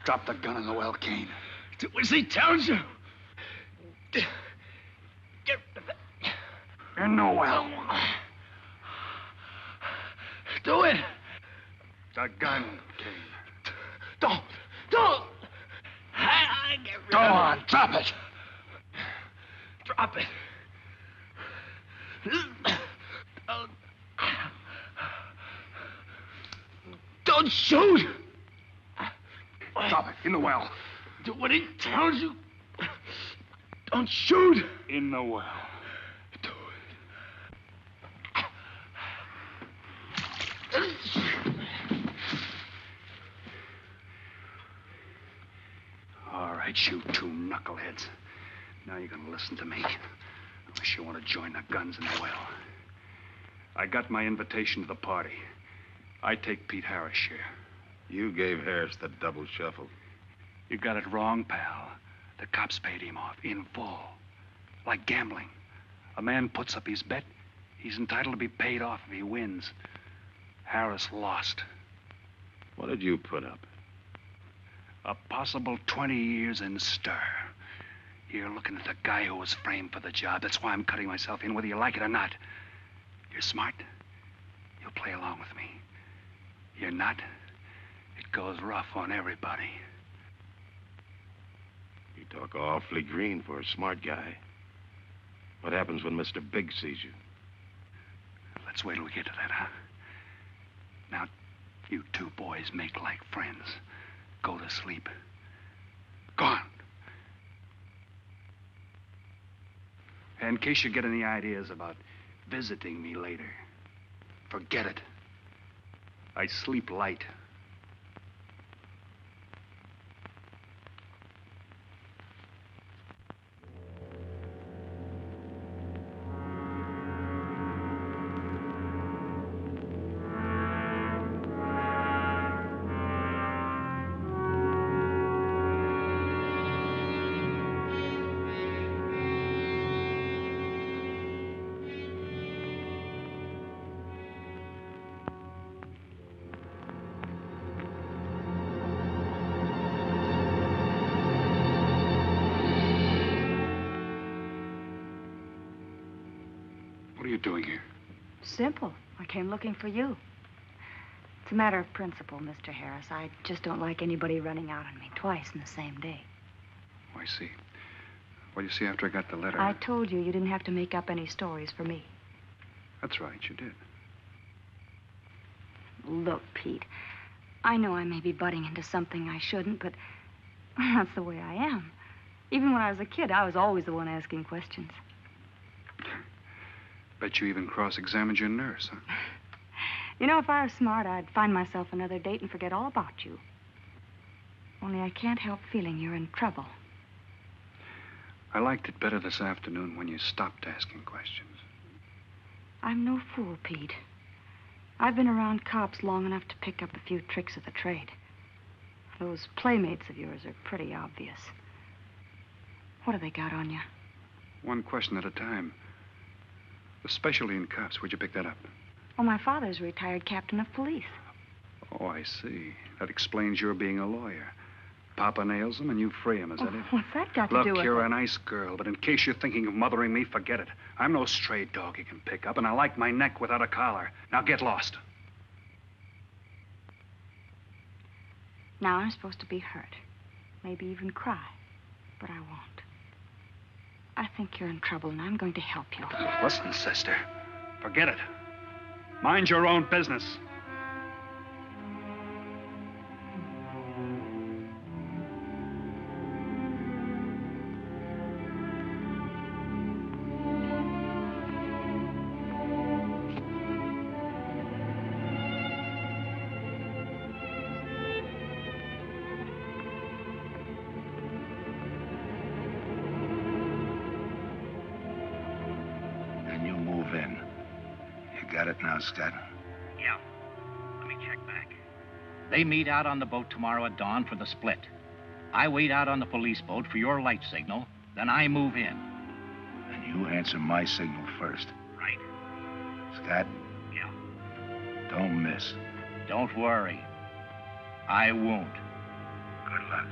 Drop the gun in the well, Kane. Do as he tells you. Get in the well. Do it. The gun, Kane. Don't. Go on, drop it. Drop it. Don't shoot. Drop it, in the well. Do what he tells you. Don't shoot. In the well. All right, you two knuckleheads. Now you're gonna listen to me. Unless you want to join the guns in the well. I got my invitation to the party. I take Pete Harris' share. You gave Harris the double shuffle. You got it wrong, pal. The cops paid him off in full. Like gambling. A man puts up his bet, he's entitled to be paid off if he wins. Harris lost. What did you put up? A possible 20 years in stir. You're looking at the guy who was framed for the job. That's why I'm cutting myself in, whether you like it or not. You're smart. You'll play along with me. You're not. It goes rough on everybody. You talk awfully green for a smart guy. What happens when Mr. Big sees you? Let's wait till we get to that, huh? Now, you two boys make like friends. Go to sleep. Go on. In case you get any ideas about visiting me later, forget it. I sleep light. are you doing here? Simple. I came looking for you. It's a matter of principle, Mr. Harris. I just don't like anybody running out on me twice in the same day. Oh, I see. Well, you see, after I got the letter... I told you you didn't have to make up any stories for me. That's right, you did. Look, Pete, I know I may be butting into something I shouldn't, but that's the way I am. Even when I was a kid, I was always the one asking questions. Bet you even cross-examined your nurse, huh? You know, if I was smart, I'd find myself another date and forget all about you. Only I can't help feeling you're in trouble. I liked it better this afternoon when you stopped asking questions. I'm no fool, Pete. I've been around cops long enough to pick up a few tricks of the trade. Those playmates of yours are pretty obvious. What have they got on you? One question at a time. The specialty in cops, where'd you pick that up? Well, my father's a retired captain of police. Oh, I see. That explains your being a lawyer. Papa nails them and you free him, is that it? What's that got to do with it? Look, you're a nice girl, but in case you're thinking of mothering me, forget it. I'm no stray dog you can pick up, and I like my neck without a collar. Now get lost. Now I'm supposed to be hurt. Maybe even cry. But I won't. I think you're in trouble, and I'm going to help you. Listen, sister. Forget it. Mind your own business. Scott? Yeah. Let me check back. They meet out on the boat tomorrow at dawn for the split. I wait out on the police boat for your light signal, then I move in. And you answer my signal first. Right. Scott? Yeah. Don't miss. Don't worry. I won't. Good luck.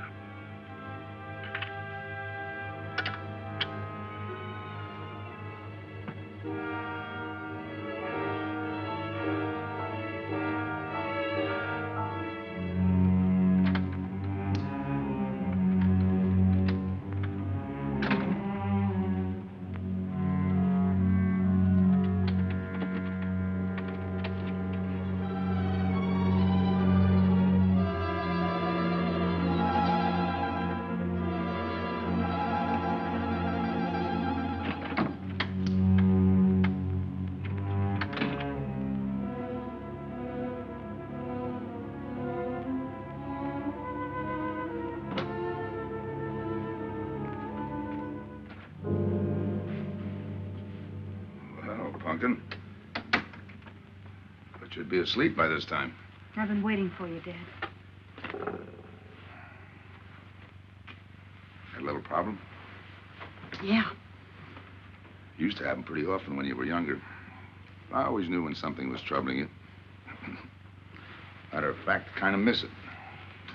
Pumpkin. But you'd be asleep by this time. I've been waiting for you, Dad. Had a little problem? Yeah. Used to happen pretty often when you were younger. I always knew when something was troubling you. Matter of fact, kind of miss it.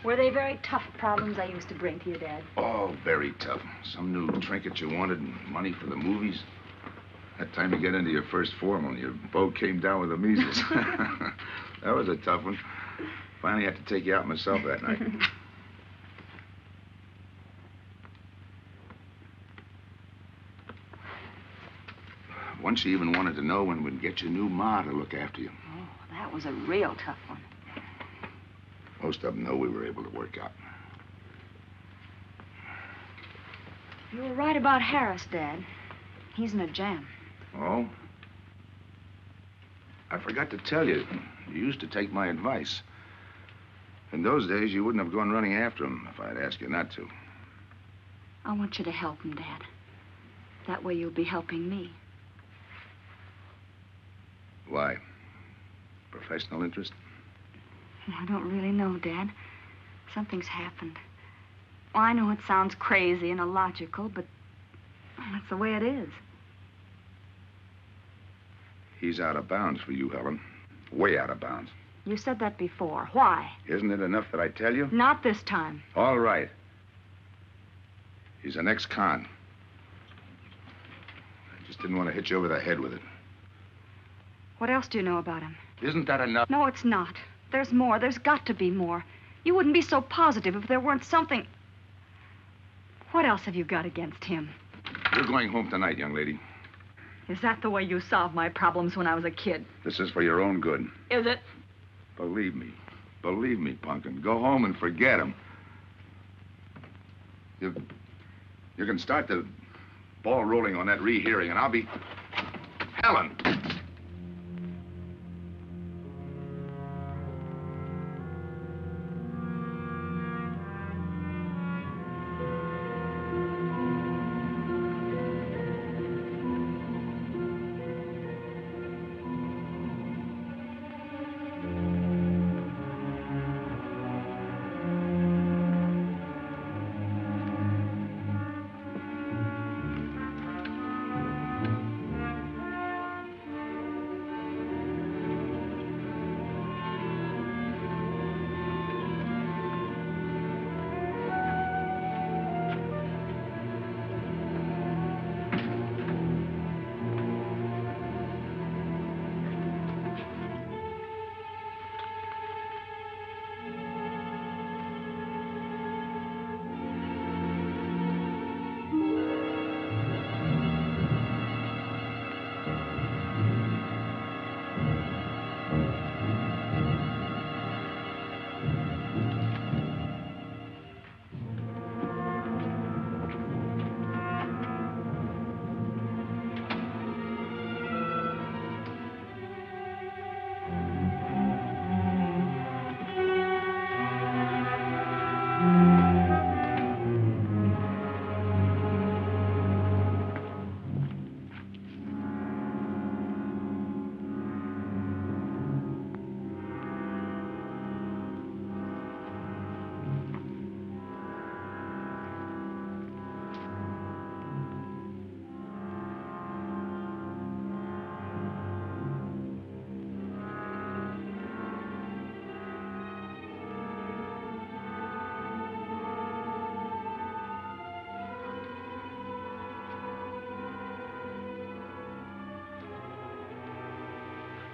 Were they very tough problems I used to bring to you, Dad? Oh, very tough. Some new trinket you wanted and money for the movies. That time you get into your first formal and your boat came down with the measles. That was a tough one. Finally had to take you out myself that night. Once you even wanted to know when we'd get your new ma to look after you. Oh, that was a real tough one. Most of them know we were able to work out. You were right about Harris, Dad. He's in a jam. Oh? I forgot to tell you. You used to take my advice. In those days, you wouldn't have gone running after him if I'd asked you not to. I want you to help him, Dad. That way you'll be helping me. Why? Professional interest? I don't really know, Dad. Something's happened. Well, I know it sounds crazy and illogical, but that's the way it is. He's out of bounds for you, Helen. Way out of bounds. You said that before. Why? Isn't it enough that I tell you? Not this time. All right. He's an ex-con. I just didn't want to hit you over the head with it. What else do you know about him? Isn't that enough? No, it's not. There's more. There's got to be more. You wouldn't be so positive if there weren't something. What else have you got against him? You're going home tonight, young lady. Is that the way you solved my problems when I was a kid? This is for your own good. Is it? Believe me. Believe me, Punkin. Go home and forget him. You can start the ball rolling on that rehearing, and I'll be... Helen!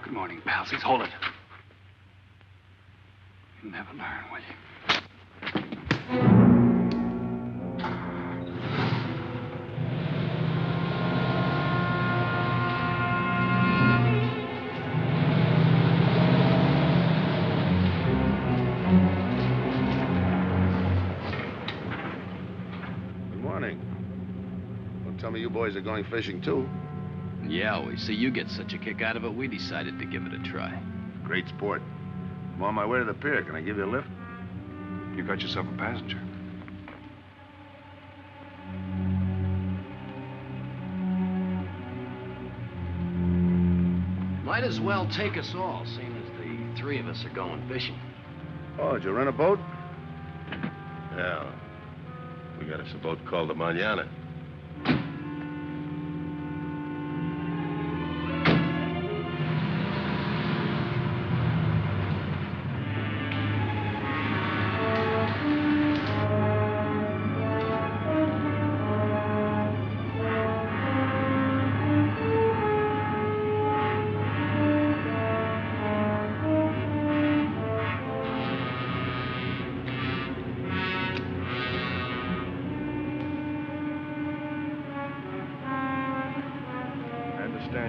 Good morning, palsies. Hold it. You'll never learn, will you? Good morning. Don't tell me you boys are going fishing, too. Yeah, we see you get such a kick out of it, we decided to give it a try. Great sport. I'm on my way to the pier. Can I give you a lift? You got yourself a passenger. Might as well take us all, seeing as the three of us are going fishing. Oh, did you rent a boat? Yeah. We got us a boat called the Manana.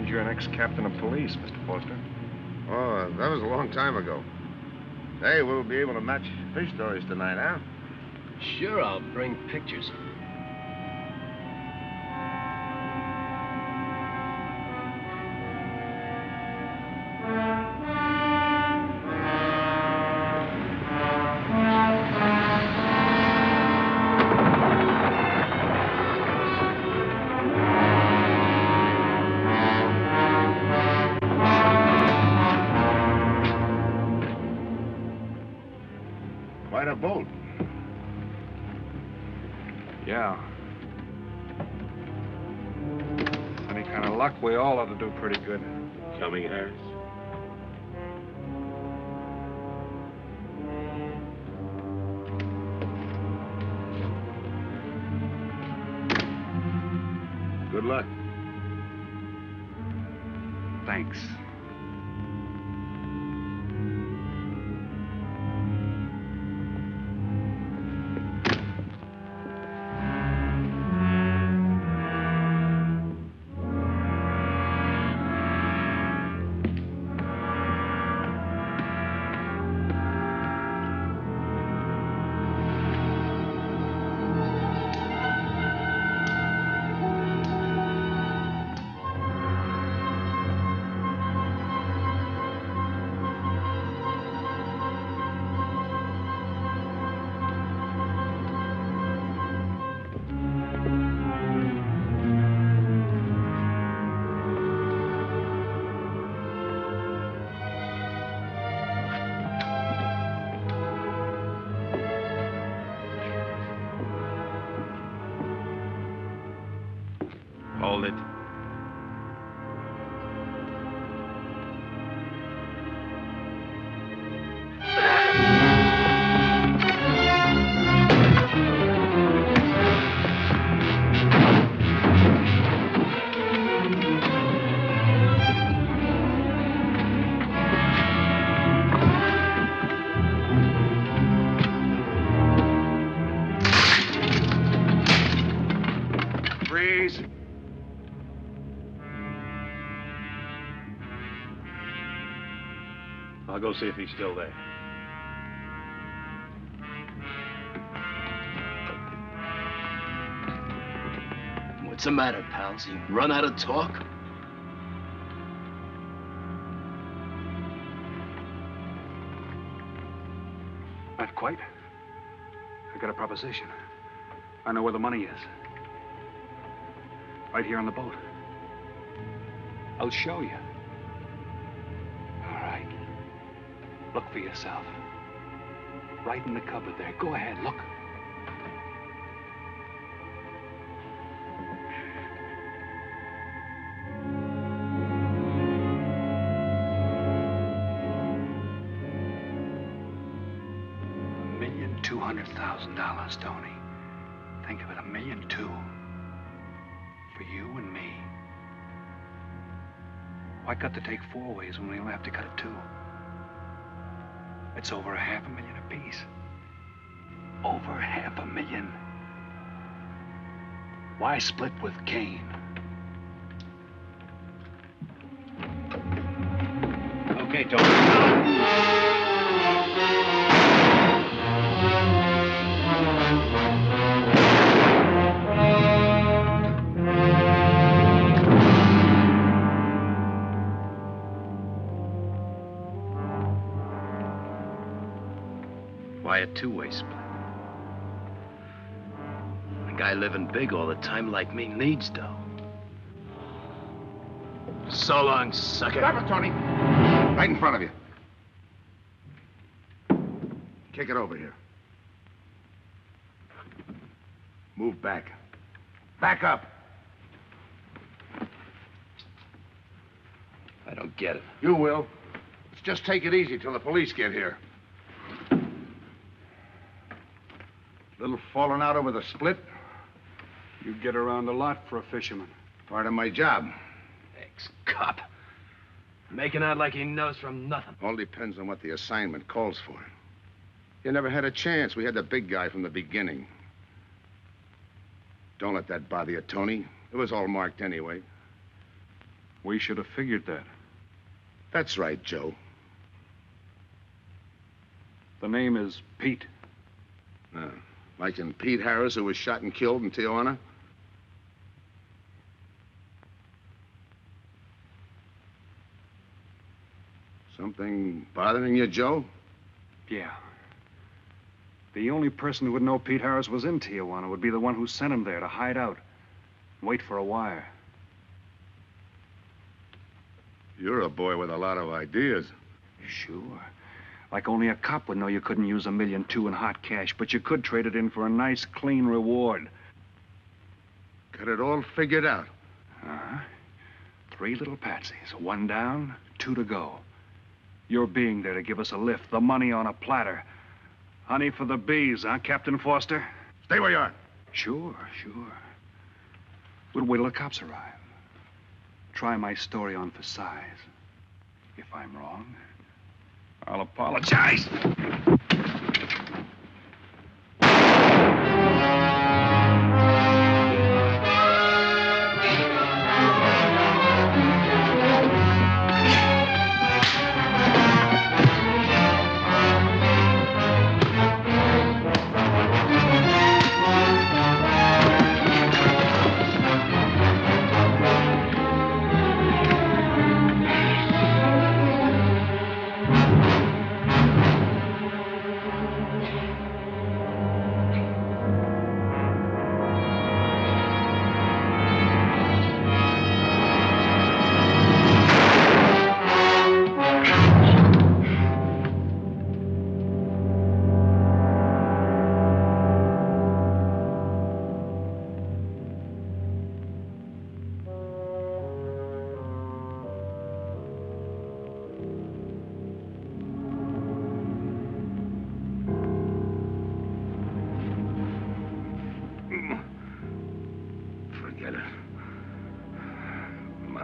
You're an ex-captain of police, Mr. Foster. Oh, that was a long time ago. Hey, we'll be able to match fish stories tonight, huh? Sure, I'll bring pictures. Quite a boat. Yeah. Any kind of luck, we all ought to do pretty good. Coming, Harris? Good luck. Thanks. Hold it. Freeze. I'll go see if he's still there. What's the matter, pals? You run out of talk? Not quite. I got a proposition. I know where the money is. Right here on the boat. I'll show you. All right. Look for yourself. Right in the cupboard there. Go ahead, look. $1,200,000, Tony. Think of it, $1.2 million. For you and me. Why cut the take 4 ways when we only have to cut it 2? It's over $500,000 apiece. Over $500,000. Why split with Kane? Okay, Tony. Why a two-way split? A guy living big all the time like me needs dough. So long, sucker. Stop it, Tony. Right in front of you. Kick it over here. Move back. Back up. I don't get it. You will. Let's just take it easy till the police get here. Little falling out over the split. You get around a lot for a fisherman. Part of my job. Ex-cop. Making out like he knows from nothing. All depends on what the assignment calls for. You never had a chance. We had the big guy from the beginning. Don't let that bother you, Tony. It was all marked anyway. We should have figured that. That's right, Joe. The name is Pete. Like in Pete Harris, who was shot and killed in Tijuana? Something bothering you, Joe? Yeah. The only person who would know Pete Harris was in Tijuana would be the one who sent him there to hide out and wait for a wire. You're a boy with a lot of ideas. Sure. Like only a cop would know you couldn't use $1.2 million in hot cash, but you could trade it in for a nice, clean reward. Got it all figured out. Uh-huh. 3 little patsies. 1 down, 2 to go. Your being there to give us a lift, the money on a platter. Honey for the bees, huh, Captain Foster? Stay where you are. Sure, sure. We'll wait till the cops arrive. Try my story on for size. If I'm wrong, I'll apologize.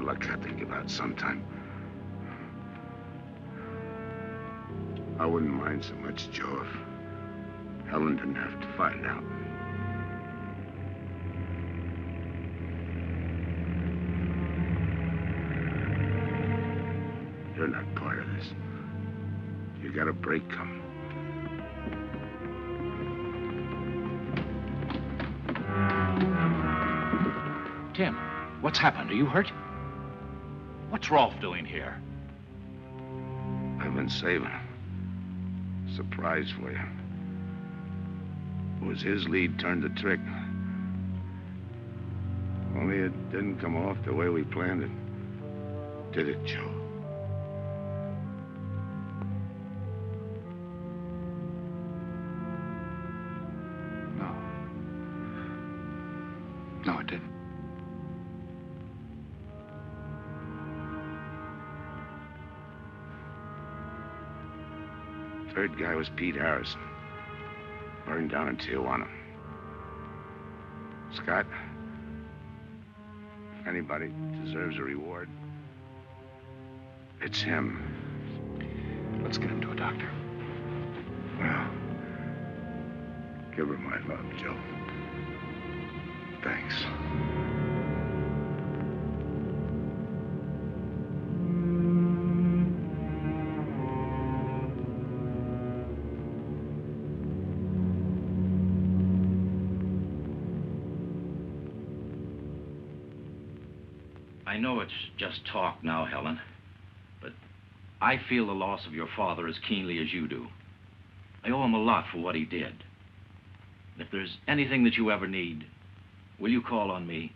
luck have to give out sometime. I wouldn't mind so much, Joe, if Helen didn't have to find out. You're not part of this. You got a break coming. Tim, what's happened? Are you hurt? What's Rolfe doing here? I've been saving a surprise for you. It was his lead turned the trick. Only it didn't come off the way we planned it. Did it, Joe? No, it didn't. Third guy was Pete Harrison. Burned down in Tijuana. Scott, if anybody deserves a reward, it's him. Let's get him to a doctor. Well, give her my love, Joe. Thanks. I know it's just talk now, Helen, but I feel the loss of your father as keenly as you do. I owe him a lot for what he did. And if there's anything that you ever need, will you call on me?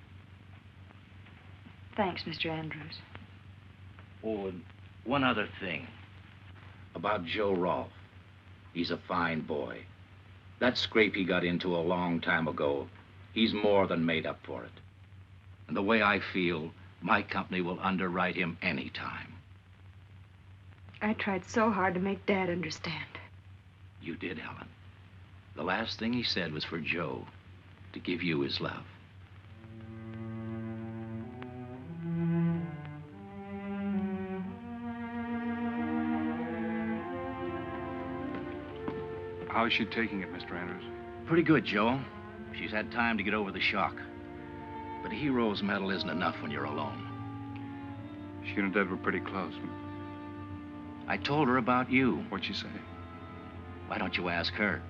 Thanks, Mr. Andrews. Oh, and one other thing. About Joe Rolfe. He's a fine boy. That scrape he got into a long time ago, he's more than made up for it. And the way I feel, my company will underwrite him any time. I tried so hard to make Dad understand. You did, Helen. The last thing he said was for Joe to give you his love. How is she taking it, Mr. Andrews? Pretty good, Joe. She's had time to get over the shock. But a hero's medal isn't enough when you're alone. She and Dad were pretty close. I told her about you. What'd she say? Why don't you ask her?